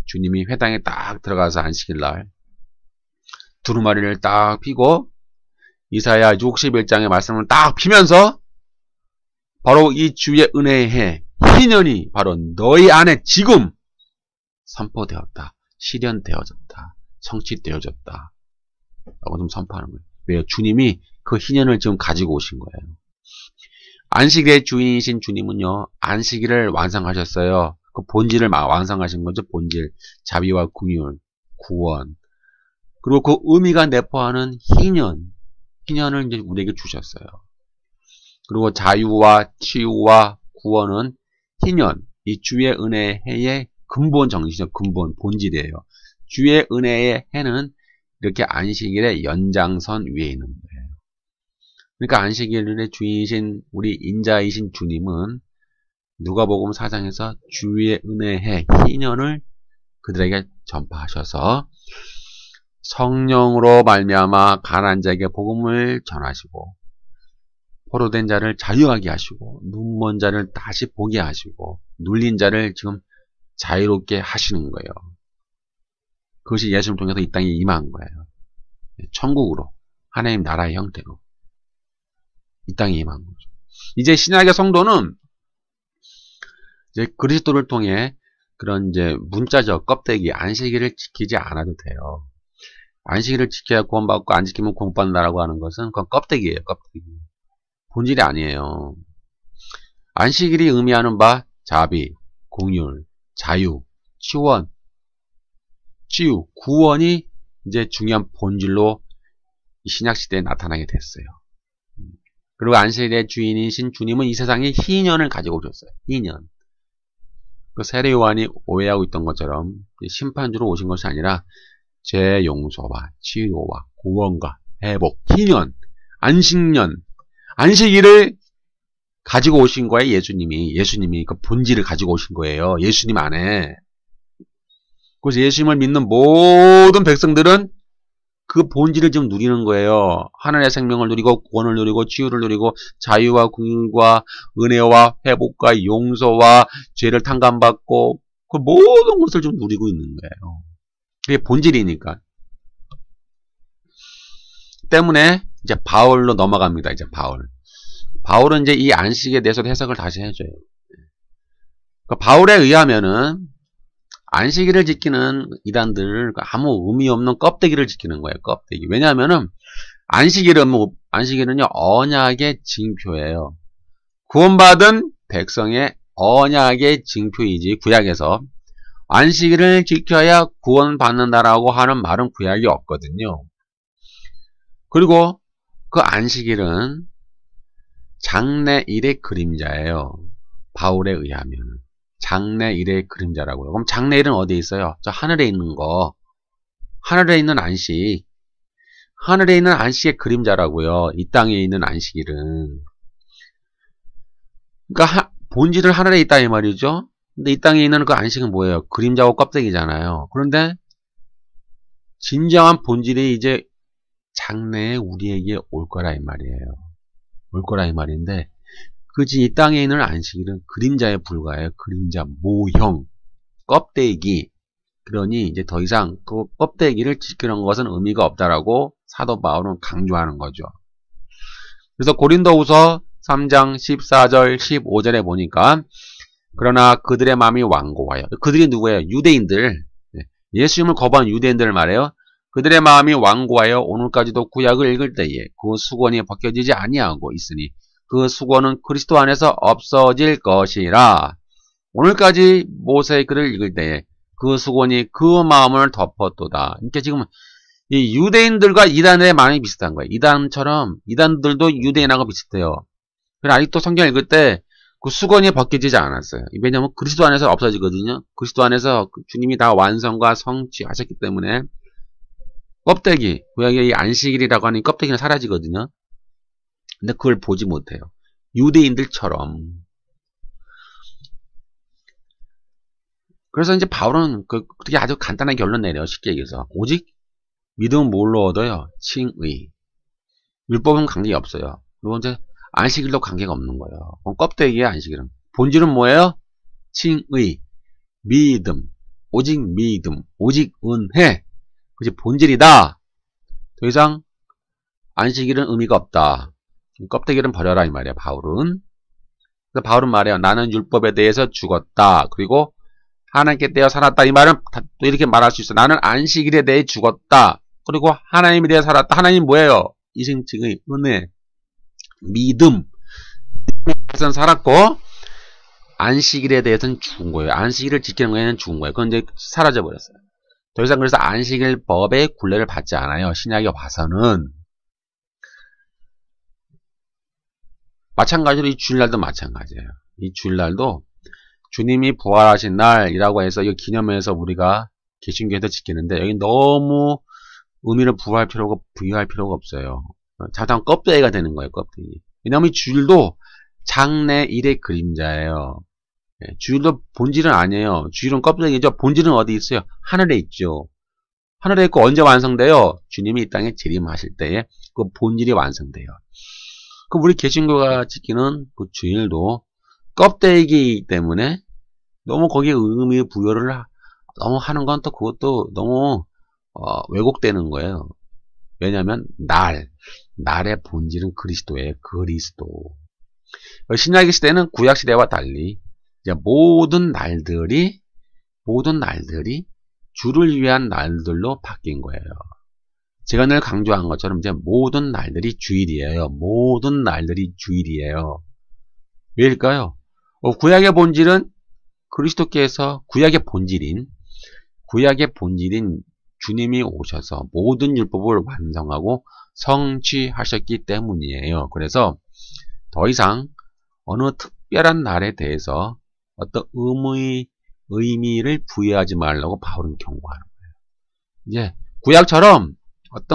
주님이 회당에 딱 들어가서 안식일날 두루마리를 딱 피고 이사야 61장의 말씀을 딱 피면서 바로 이 주의 은혜의 해, 희년이 바로 너희 안에 지금 선포되었다. 실현되어졌다. 성취되어졌다. 라고 좀 선포하는 거예요. 왜요? 주님이 그 희년을 지금 가지고 오신 거예요. 안식일의 주인이신 주님은요, 안식일을 완성하셨어요. 그 본질을 완성하신 거죠. 본질. 자비와 긍휼, 구원. 그리고 그 의미가 내포하는 희년을 이제 우리에게 주셨어요. 그리고 자유와 치유와 구원은 희년, 이 주의 은혜의 해의 근본 정신이죠. 근본, 본질이에요. 주의 은혜의 해는 이렇게 안식일의 연장선 위에 있는 거예요. 그러니까 안식일의 주인이신 우리 인자이신 주님은 누가복음 4장에서 주의 은혜의 해, 희년을 그들에게 전파하셔서 성령으로 말미암아 가난한 자에게 복음을 전하시고 포로된 자를 자유하게 하시고 눈먼 자를 다시 보게 하시고 눌린 자를 지금 자유롭게 하시는 거예요. 그것이 예수를 통해서 이 땅에 임한 거예요. 천국으로, 하나님 나라의 형태로 이 땅에 임한 거죠. 이제 신약의 성도는 이제 그리스도를 통해 그런 이제 문자적 껍데기 안식일을 지키지 않아도 돼요. 안식일을 지켜야 구원받고 안 지키면 구원받는다라고 하는 것은 그건 껍데기예요. 껍데기. 본질이 아니에요. 안식일이 의미하는 바 자비, 긍휼, 자유, 치유, 구원이 이제 중요한 본질로 신약시대에 나타나게 됐어요. 그리고 안식일의 주인이신 주님은 이 세상에 희년을 가지고 오셨어요. 희년. 그 세례 요한이 오해하고 있던 것처럼 심판주로 오신 것이 아니라 죄 용서와 치유와 구원과 회복, 희년, 안식년, 안식일을 가지고 오신 거예요. 예수님이 그 본질을 가지고 오신 거예요. 예수님 안에. 그래서 예수님을 믿는 모든 백성들은 그 본질을 지금 누리는 거예요. 하늘의 생명을 누리고 구원을 누리고 치유를 누리고 자유와 긍휼과 은혜와 회복과 용서와 죄를 탕감받고 그 모든 것을 좀 누리고 있는 거예요. 그게 본질이니까. 때문에 이제 바울로 넘어갑니다. 이제 바울은 이제 이 안식에 대해서 해석을 다시 해줘요. 바울에 의하면은 안식일을 지키는 이단들 아무 의미 없는 껍데기를 지키는 거예요. 껍데기. 왜냐하면은 안식일은요 언약의 징표예요. 구원받은 백성의 언약의 징표이지 구약에서 안식일을 지켜야 구원받는다라고 하는 말은 구약이 없거든요. 그리고 그 안식일은 장래일의 그림자예요. 바울에 의하면 장래일의 그림자라고요. 그럼 장래일은 어디에 있어요? 저 하늘에 있는 거. 하늘에 있는 안식. 하늘에 있는 안식의 그림자라고요. 이 땅에 있는 안식일은. 그러니까 본질은 하늘에 있다 이 말이죠. 근데 이 땅에 있는 그 안식은 뭐예요? 그림자고 껍데기잖아요. 그런데 진정한 본질이 이제 장래에 우리에게 올 거라 이 말이에요. 올 거라 이 말인데 그지 이 땅에 있는 안식일은 그림자에 불과해요. 그림자, 모형, 껍데기. 그러니 이제 더 이상 그 껍데기를 지키는 것은 의미가 없다라고 사도 바울은 강조하는 거죠. 그래서 고린도후서 3장 14절 15절에 보니까 그러나 그들의 마음이 완고하여. 그들이 누구예요? 유대인들. 예수님을 거부한 유대인들을 말해요. 그들의 마음이 완고하여 오늘까지도 구약을 읽을 때에 그 수건이 벗겨지지 아니하고 있으니 그 수건은 그리스도 안에서 없어질 것이라. 오늘까지 모세의 글을 읽을 때에 그 수건이 그 마음을 덮었도다. 그러니까 지금 이 유대인들과 이단의 마음이 비슷한 거예요. 이단들도 유대인하고 비슷해요. 그래서 아직도 성경 읽을 때 그 수건이 벗겨지지 않았어요. 왜냐하면 그리스도 안에서 없어지거든요. 그리스도 안에서 주님이 다 완성과 성취하셨기 때문에 껍데기, 구약의 이 안식일이라고 하는 껍데기는 사라지거든요. 근데 그걸 보지 못해요. 유대인들처럼. 그래서 이제 바울은 그렇게 아주 간단한 결론 내려요. 쉽게 얘기해서. 오직 믿음은 뭘로 얻어요? 칭의. 율법은 관계가 없어요. 그리고 이제 안식일도 관계가 없는 거예요. 그럼 껍데기의 안식일은. 본질은 뭐예요? 칭의. 믿음. 오직 믿음. 오직 은혜. 그게 본질이다. 더 이상 안식일은 의미가 없다. 껍데기는 버려라 이 말이야. 바울은. 그래서 바울은 말해요. 나는 율법에 대해서 죽었다. 그리고 하나님께 대해 살았다. 이 말은 또 이렇게 말할 수 있어. 나는 안식일에 대해 죽었다. 그리고 하나님에 대해 살았다. 하나님 뭐예요? 이생칭의 은혜, 믿음. 에서는 살았고 안식일에 대해서는 죽은 거예요. 안식일을 지키는 거에는 죽은 거예요. 그건 이제 사라져 버렸어요. 더 이상 그래서 안식일 법의 굴레를 받지 않아요. 신약에 와서는. 마찬가지로 이 주일날도 마찬가지예요. 이 주일날도 주님이 부활하신 날이라고 해서 이 기념해서 우리가 개신교에서 지키는데 여기 너무 의미를 부여할 필요가 없어요. 자당 껍데기가 되는 거예요. 껍데기. 왜냐하면 이 주일도 장래일의 그림자예요. 주일도 본질은 아니에요. 주일은 껍데기죠. 본질은 어디 있어요? 하늘에 있죠. 하늘에 있고 언제 완성돼요? 주님이 이 땅에 재림하실 때에 그 본질이 완성돼요. 그 우리 개신교가 지키는 그 주일도 껍데기이기 때문에 너무 거기에 의미 부여를 너무 하는 건 또 그것도 너무 왜곡되는 거예요. 왜냐하면 날의 본질은 그리스도예요. 그리스도. 신약의 시대는 구약 시대와 달리 이제 모든 날들이 주를 위한 날들로 바뀐 거예요. 제가 늘 강조한 것처럼 이제 모든 날들이 주일이에요. 모든 날들이 주일이에요. 왜일까요? 구약의 본질은 그리스도께서 구약의 본질인 주님이 오셔서 모든 율법을 완성하고 성취하셨기 때문이에요. 그래서 더 이상 어느 특별한 날에 대해서 어떤 의미를 부여하지 말라고 바울은 경고하는 거예요. 이제 구약처럼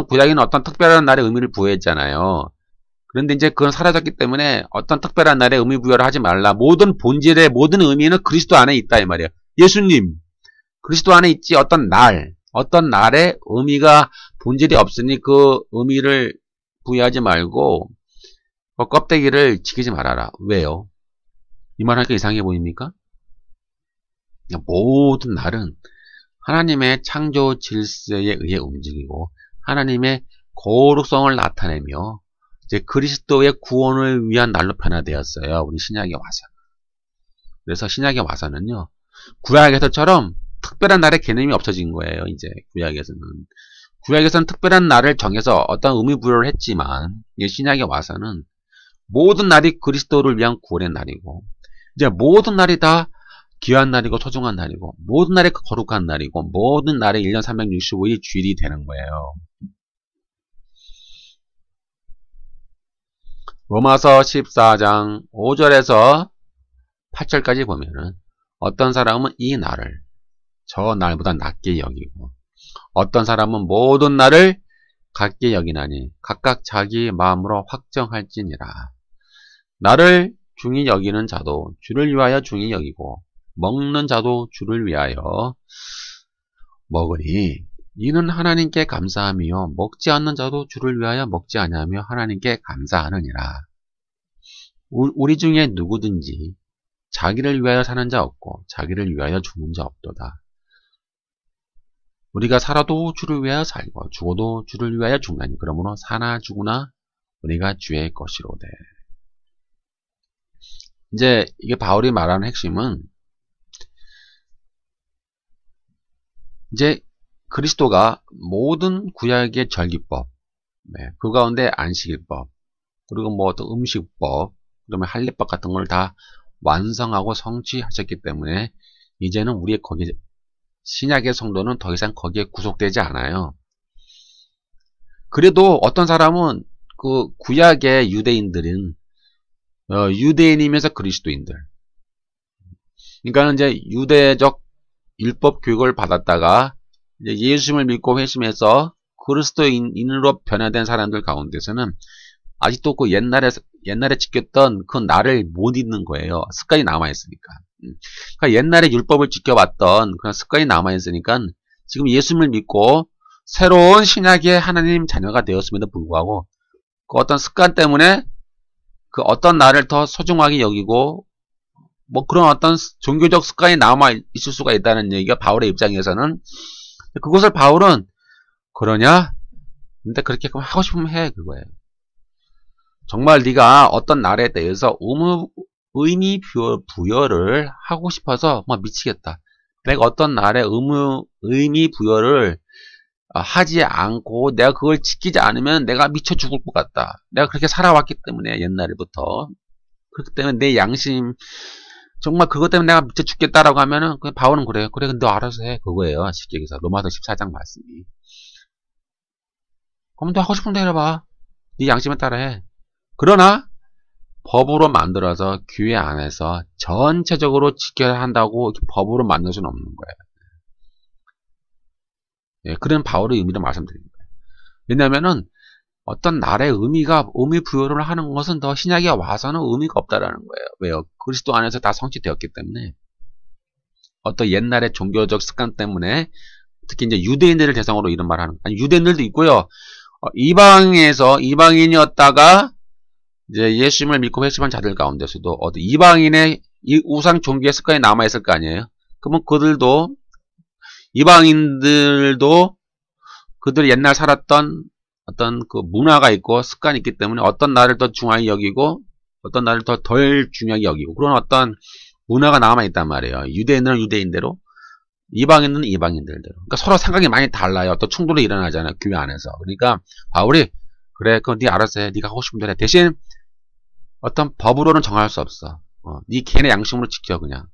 구약에는 어떤 특별한 날에 의미를 부여했잖아요. 그런데 이제 그건 사라졌기 때문에 어떤 특별한 날에 의미 부여를 하지 말라. 모든 본질의 모든 의미는 그리스도 안에 있다 이 말이에요. 예수님 그리스도 안에 있지 어떤 날에 의미가 본질이 없으니 그 의미를 부여하지 말고 그 껍데기를 지키지 말아라. 왜요? 이 말하니까 이상해 보입니까? 모든 날은 하나님의 창조 질서에 의해 움직이고 하나님의 거룩성을 나타내며 이제 그리스도의 구원을 위한 날로 변화되었어요. 우리 신약에 와서. 그래서 신약에 와서는요. 구약에서처럼 특별한 날의 개념이 없어진 거예요. 이제 구약에서는 특별한 날을 정해서 어떤 의미 부여를 했지만 신약에 와서는 모든 날이 그리스도를 위한 구원의 날이고 이제 모든 날이 다 귀한 날이고 소중한 날이고 모든 날이 거룩한 날이고 모든 날이 1년 365일 주일이 되는 거예요. 로마서 14장 5절에서 8절까지 보면은 어떤 사람은 이 날을 저 날보다 낮게 여기고 어떤 사람은 모든 날을 같게 여기나니 각각 자기 마음으로 확정할지니라. 나를 중히 여기는 자도 주를 위하여 중히 여기고 먹는 자도 주를 위하여 먹으니 이는 하나님께 감사하며 먹지 않는 자도 주를 위하여 먹지 아니하며 하나님께 감사하느니라. 우리 중에 누구든지 자기를 위하여 사는 자 없고 자기를 위하여 죽는 자 없도다. 우리가 살아도 주를 위하여 살고 죽어도 주를 위하여 죽나니 그러므로 사나 죽으나 우리가 주의 것이로되. 이제 이게 바울이 말하는 핵심은 이제 그리스도가 모든 구약의 절기법, 그 가운데 안식일법, 그리고 뭐 어떤 음식법, 그다음에 할례법 같은 걸 다 완성하고 성취하셨기 때문에 이제는 우리의 거기에 신약의 성도는 더 이상 거기에 구속되지 않아요. 그래도 어떤 사람은 그 구약의 유대인들은 유대인이면서 그리스도인들, 그러니까 이제 유대적 율법 교육을 받았다가 이제 예수님을 믿고 회심해서 그리스도인으로 변화된 사람들 가운데서는 아직도 그 옛날에 지켰던 그 나를 못 잊는 거예요. 습관이 남아있으니까. 그러니까 옛날에 율법을 지켜봤던 그런 습관이 남아있으니까 지금 예수님을 믿고 새로운 신약의 하나님 자녀가 되었음에도 불구하고 그 어떤 습관 때문에 그 어떤 나를 더 소중하게 여기고 뭐 그런 어떤 종교적 습관이 남아있을 수가 있다는 얘기가 바울의 입장에서는, 그것을 바울은 그러냐? 근데 그렇게 하고 싶으면 해, 그거예요. 정말 네가 어떤 날에 대해서 의미 부여를 하고 싶어서 막 미치겠다. 내가 어떤 날에 의미 부여를 하지 않고 내가 그걸 지키지 않으면 내가 미쳐 죽을 것 같다. 내가 그렇게 살아왔기 때문에 옛날부터. 그렇기 때문에 내 양심 정말 그것 때문에 내가 미쳐 죽겠다라고 하면은 바울은 그래요. 그래, 근데 너 알아서 해. 그거예요. 쉽게 얘기해서 로마서 14장 말씀이. 그럼 너 하고 싶은 대로 해봐. 네 양심에 따라 해. 그러나 법으로 만들어서 교회 안에서 전체적으로 지켜야 한다고 법으로 만들 수는 없는 거예요. 예, 그런 바울의 의미를 말씀드립니다. 왜냐면은 어떤 날의 의미 부여를 하는 것은 더 신약에 와서는 의미가 없다라는 거예요. 왜요? 그리스도 안에서 다 성취되었기 때문에. 어떤 옛날의 종교적 습관 때문에, 특히 이제 유대인들을 대상으로 이런 말을 하는, 아니 유대인들도 있고요. 이방인이었다가 이제 예수님을 믿고 회심한 자들 가운데서도 이방인의 이 우상 종교의 습관이 남아있을 거 아니에요. 그러면 이방인들도 그들 옛날 살았던 어떤 그 문화가 있고 습관이 있기 때문에 어떤 날을 더 중요하게 여기고 어떤 날을 더 덜 중요하게 여기고 그런 어떤 문화가 남아있단 말이에요. 유대인들은 유대인대로, 이방인들은 이방인들대로. 그러니까 서로 생각이 많이 달라요. 어떤 충돌이 일어나잖아요. 교회 안에서. 그러니까 바울이 그래, 그건 네 알아서 해. 네가 하고 싶은 대로 해. 대신 어떤 법으로는 정할 수 없어. 네 개인의 양심으로 지켜 그냥.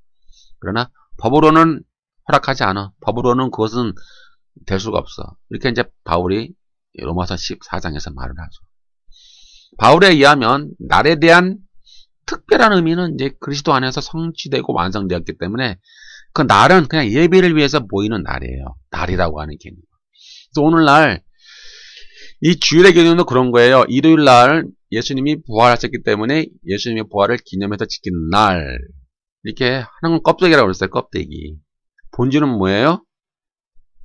그러나 법으로는 허락하지 않아. 법으로는 그것은 될 수가 없어. 이렇게 이제 바울이 로마서 14장에서 말을 하죠. 바울에 의하면 날에 대한 특별한 의미는 이제 그리스도 안에서 성취되고 완성되었기 때문에 그 날은 그냥 예배를 위해서 모이는 날이에요. 날이라고 하는 개념. 그래서 오늘날 이 주일의 개념도 그런 거예요. 일요일 날 예수님이 부활하셨기 때문에 예수님의 부활을 기념해서 지키는 날, 이렇게 하는 건 껍데기라고 그랬어요. 껍데기. 본질은 뭐예요?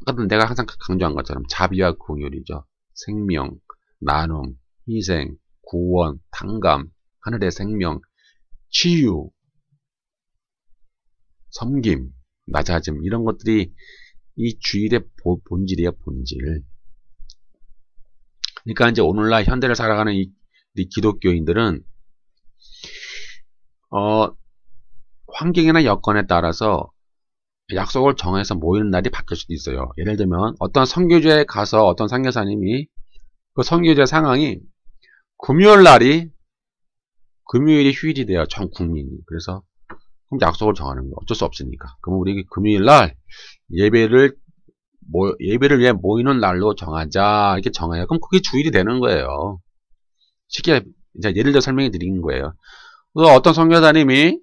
아까 내가 항상 강조한 것처럼 자비와 긍휼이죠. 생명, 나눔, 희생, 구원, 탕감, 하늘의 생명, 치유, 섬김, 낮아짐, 이런 것들이 이 주일의 본질이에요. 본질. 그러니까 이제 오늘날 현대를 살아가는 이 기독교인들은 환경이나 여건에 따라서 약속을 정해서 모이는 날이 바뀔 수도 있어요. 예를 들면 어떤 선교제에 가서 어떤 선교사님이 그 선교제 상황이 금요일이 휴일이 돼요. 전 국민이. 그래서 그럼 약속을 정하는 거예요. 어쩔 수 없으니까. 그럼 우리 금요일날 예배를 위해 모이는 날로 정하자. 이렇게 정해요. 그럼 그게 주일이 되는 거예요. 쉽게 이제 예를 들어 설명해 드리는 거예요. 그래서 어떤 선교사님이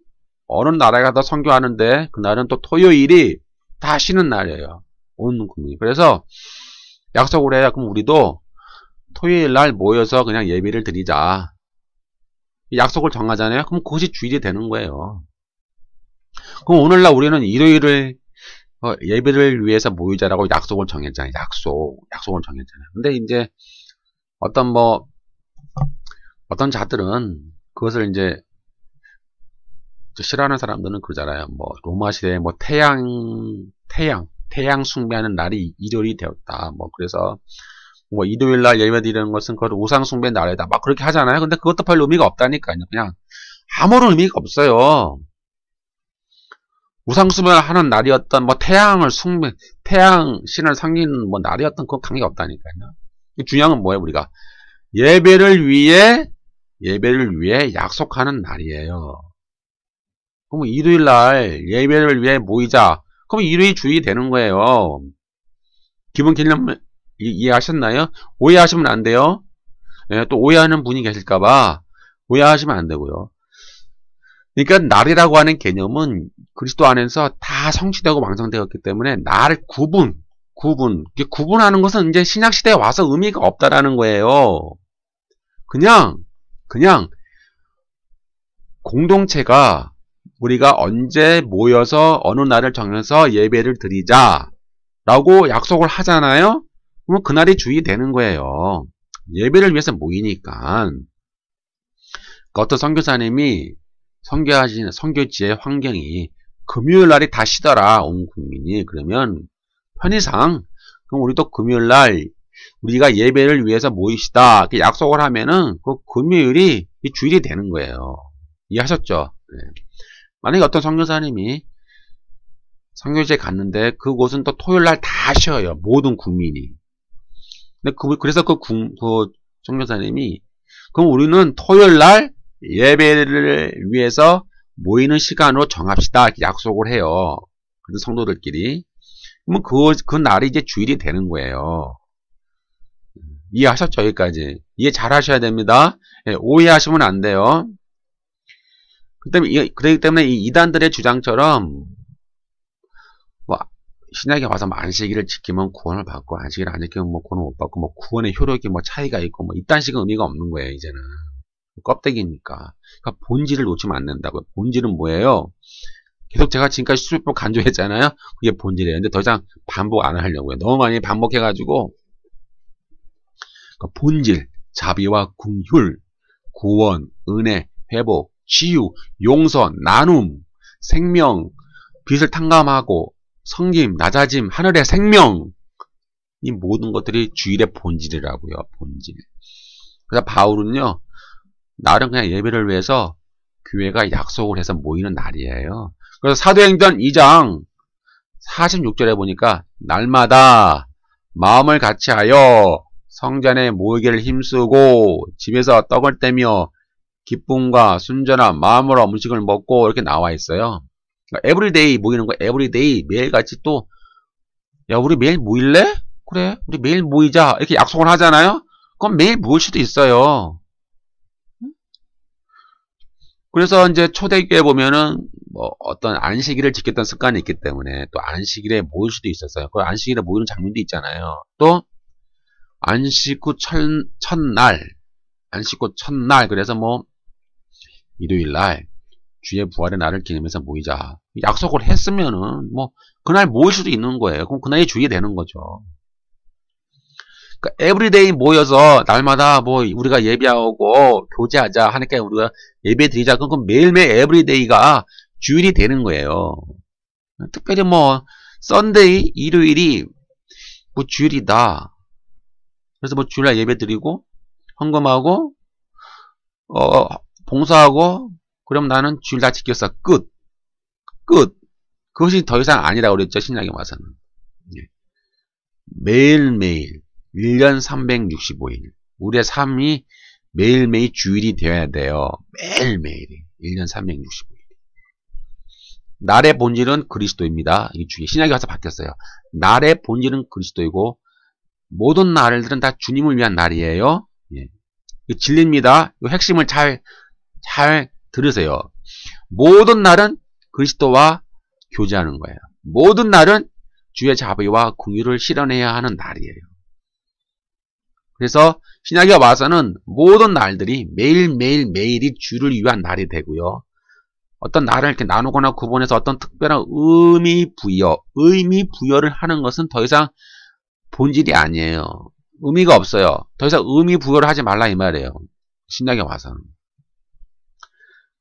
어느 나라에 가서 선교하는데 그날은 또 토요일이 다 쉬는 날이에요. 온 국민이. 그래서 약속을 해요. 그럼 우리도 토요일 날 모여서 그냥 예배를 드리자. 약속을 정하잖아요. 그럼 그것이 주일이 되는 거예요. 그럼 오늘날 우리는 일요일을 예배를 위해서 모이자라고 약속을 정했잖아요. 약속을 정했잖아요. 근데 이제 어떤 자들은 그것을 이제 싫어하는 사람들은 그러잖아요. 로마 시대에 태양 숭배하는 날이 일요일이 되었다. 그래서 일요일 날 예배 드리는 것은 그걸 우상 숭배 날이다. 막 그렇게 하잖아요. 근데 그것도 별 의미가 없다니까요. 그냥 아무런 의미가 없어요. 우상 숭배를 하는 날이었던 태양 신을 섬기는 날이었던 그건 관계가 없다니까요. 중요한 건 뭐예요? 우리가 예배를 위해 약속하는 날이에요. 그럼 일요일 날 예배를 위해 모이자. 그럼 일요일 주일이 되는 거예요. 기본 개념 이해하셨나요? 오해하시면 안 돼요. 예, 또 오해하는 분이 계실까봐 오해하시면 안 되고요. 그러니까 날이라고 하는 개념은 그리스도 안에서 다 성취되고 완성되었기 때문에 날 구분하는 것은 이제 신약시대에 와서 의미가 없다라는 거예요. 그냥 공동체가 우리가 언제 모여서 어느 날을 정해서 예배를 드리자 라고 약속을 하잖아요. 그러면 그날이 주일이 되는 거예요. 예배를 위해서 모이니까. 어떤 선교사님이 선교하시는 선교지의 환경이 금요일 날이 다 쉬더라, 온 국민이. 그러면 편의상 그럼 우리도 금요일 날 우리가 예배를 위해서 모이시다 이렇게 약속을 하면은 그 금요일이 주일이 되는 거예요. 이해하셨죠? 네. 만약에 어떤 선교사님이 선교지에 갔는데 그곳은 또 토요일 날 다 쉬어요, 모든 국민이. 근데 그래서 그 선교사님이 그럼 우리는 토요일 날 예배를 위해서 모이는 시간으로 정합시다 이렇게 약속을 해요. 그래서 성도들끼리. 그러면 그 날이 이제 주일이 되는 거예요. 이해하셨죠? 여기까지. 이해 잘 하셔야 됩니다. 예, 오해하시면 안 돼요. 그렇기 때문에 이 이단들의 주장처럼 뭐 신약에 와서 뭐 안식일을 지키면 구원을 받고 안식일을 안 지키면 뭐 구원을 못 받고 뭐 구원의 효력이 뭐 차이가 있고 뭐 이딴 식은 의미가 없는 거예요. 이제는 껍데기니까. 그러니까 본질을 놓치면 안 된다고요. 본질은 뭐예요? 계속 제가 지금까지 수십 번 간주했잖아요. 그게 본질이에요. 근데 더 이상 반복 안 하려고요. 너무 많이 반복해가지고 그러니까 본질, 자비와 긍휼, 구원, 은혜, 회복, 치유, 용서, 나눔, 생명, 빛을 탕감하고 성김, 낮아짐, 하늘의 생명, 이 모든 것들이 주일의 본질이라고요. 본질. 그래서 바울은요, 날은 그냥 예배를 위해서 교회가 약속을 해서 모이는 날이에요. 그래서 사도행전 2장 46절에 보니까 날마다 마음을 같이하여 성전에 모이기를 힘쓰고 집에서 떡을 떼며 기쁨과 순전한 마음으로 음식을 먹고 이렇게 나와 있어요. 그러니까 에브리데이 모이는 거, 에브리데이 매일같이 또 야 우리 매일 모일래? 그래 우리 매일 모이자 이렇게 약속을 하잖아요. 그럼 매일 모일 수도 있어요. 그래서 이제 초대교회 보면은 뭐 어떤 안식일을 지켰던 습관이 있기 때문에 또 안식일에 모일 수도 있었어요. 그 안식일에 모이는 장면도 있잖아요. 또 안식 후 첫날 그래서 뭐 일요일날 주의 부활의 날을 기념해서 모이자 약속을 했으면은 뭐 그날 모일 수도 있는 거예요. 그럼 그날이 주일이 되는 거죠. 그러니까 에브리데이 모여서 날마다 뭐 우리가 예배하고 교제하자 하니까 우리가 예배 드리자 그럼 매일매일 에브리데이가 주일이 되는 거예요. 특별히 뭐 썬데이 일요일이 뭐 주일이다. 그래서 뭐 주일날 예배 드리고 헌금하고 봉사하고 그럼 나는 주일 다 지켰어. 끝. 그것이 더 이상 아니라고 그랬죠. 신약에 와서는. 매일매일 1년 365일 우리의 삶이 매일매일 주일이 되어야 돼요. 매일매일이 1년 365일. 날의 본질은 그리스도입니다. 이 주일 신약에 와서 바뀌었어요. 날의 본질은 그리스도이고 모든 날들은 다 주님을 위한 날이에요. 예. 진리입니다. 이 핵심을 잘 들으세요. 모든 날은 그리스도와 교제하는 거예요. 모든 날은 주의 자비와 긍휼을 실현해야 하는 날이에요. 그래서 신약에 와서는 모든 날들이 매일이 주를 위한 날이 되고요. 어떤 날을 이렇게 나누거나 구분해서 어떤 특별한 의미 부여를 하는 것은 더 이상 본질이 아니에요. 의미가 없어요. 더 이상 의미 부여를 하지 말라 이 말이에요. 신약에 와서는.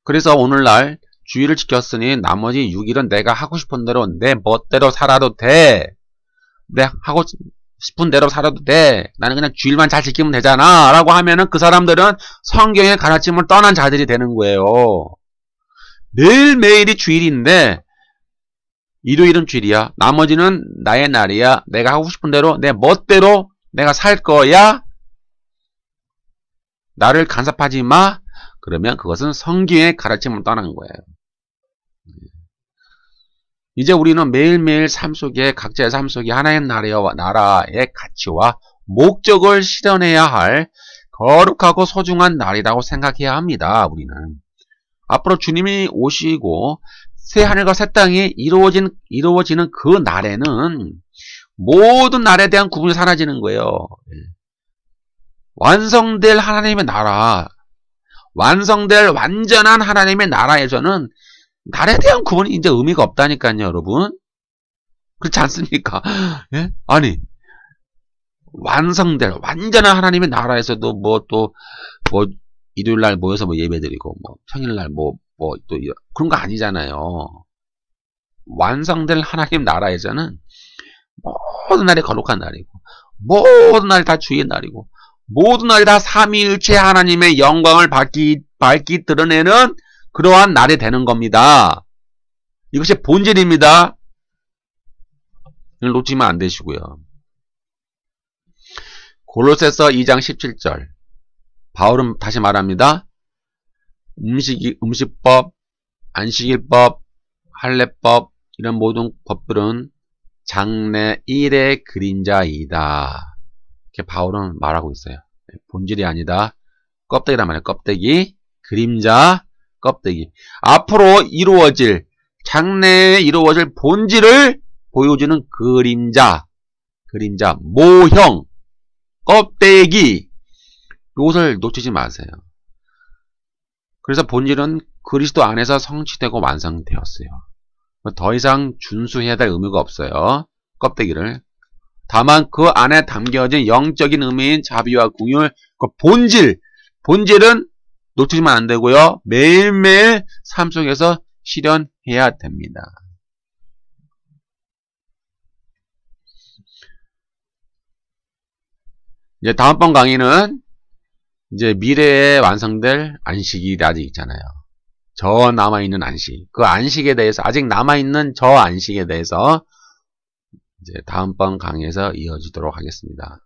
그래서 오늘날 주일을 지켰으니 나머지 6일은 내가 하고 싶은 대로 내 멋대로 살아도 돼. 내 하고 싶은 대로 살아도 돼. 나는 그냥 주일만 잘 지키면 되잖아. 라고 하면은 그 사람들은 성경의 가르침을 떠난 자들이 되는 거예요. 매일매일이 주일인데 일요일은 주일이야. 나머지는 나의 날이야. 내가 하고 싶은 대로 내 멋대로 내가 살 거야. 나를 간섭하지 마. 그러면 그것은 성경의 가르침을 떠난 거예요. 이제 우리는 매일매일 삶 속에, 각자의 삶 속에 하나님 나라의 가치와 목적을 실현해야 할 거룩하고 소중한 날이라고 생각해야 합니다. 우리는 앞으로 주님이 오시고 새 하늘과 새 땅이 이루어지는 그 날에는 모든 날에 대한 구분이 사라지는 거예요. 완성될 하나님의 나라, 완성될 완전한 하나님의 나라에서는 날에 대한 구분이 이제 의미가 없다니까요, 여러분. 그렇지 않습니까? 예? 아니, 완성될 완전한 하나님의 나라에서도 일요일날 모여서 예배드리고, 평일날 또 그런 거 아니잖아요. 완성될 하나님 나라에서는 모든 날이 거룩한 날이고, 모든 날이 다 주의 날이고, 모든 날이 다 삼위일체 하나님의 영광을 밝히 드러내는 그러한 날이 되는 겁니다. 이것이 본질입니다. 이걸 놓치면 안 되시고요. 골로새서 2장 17절. 바울은 다시 말합니다. 음식법, 안식일법, 할례법, 이런 모든 법들은 장래 일의 그림자이다. 이렇게 바울은 말하고 있어요. 본질이 아니다. 껍데기란 말이에요. 껍데기, 그림자, 껍데기. 앞으로 이루어질, 장래에 이루어질 본질을 보여주는 그림자, 모형, 껍데기. 이것을 놓치지 마세요. 그래서 본질은 그리스도 안에서 성취되고 완성되었어요. 더 이상 준수해야 될 의무가 없어요. 껍데기를. 다만 그 안에 담겨진 영적인 의미인 자비와 긍휼, 그 본질은 놓치면 안 되고요. 매일매일 삶 속에서 실현해야 됩니다. 이제 다음번 강의는 이제 미래에 완성될 안식일이 아직 있잖아요. 저 남아있는 안식. 그 안식에 대해서, 아직 남아있는 저 안식에 대해서 이제 다음번 강의에서 이어지도록 하겠습니다.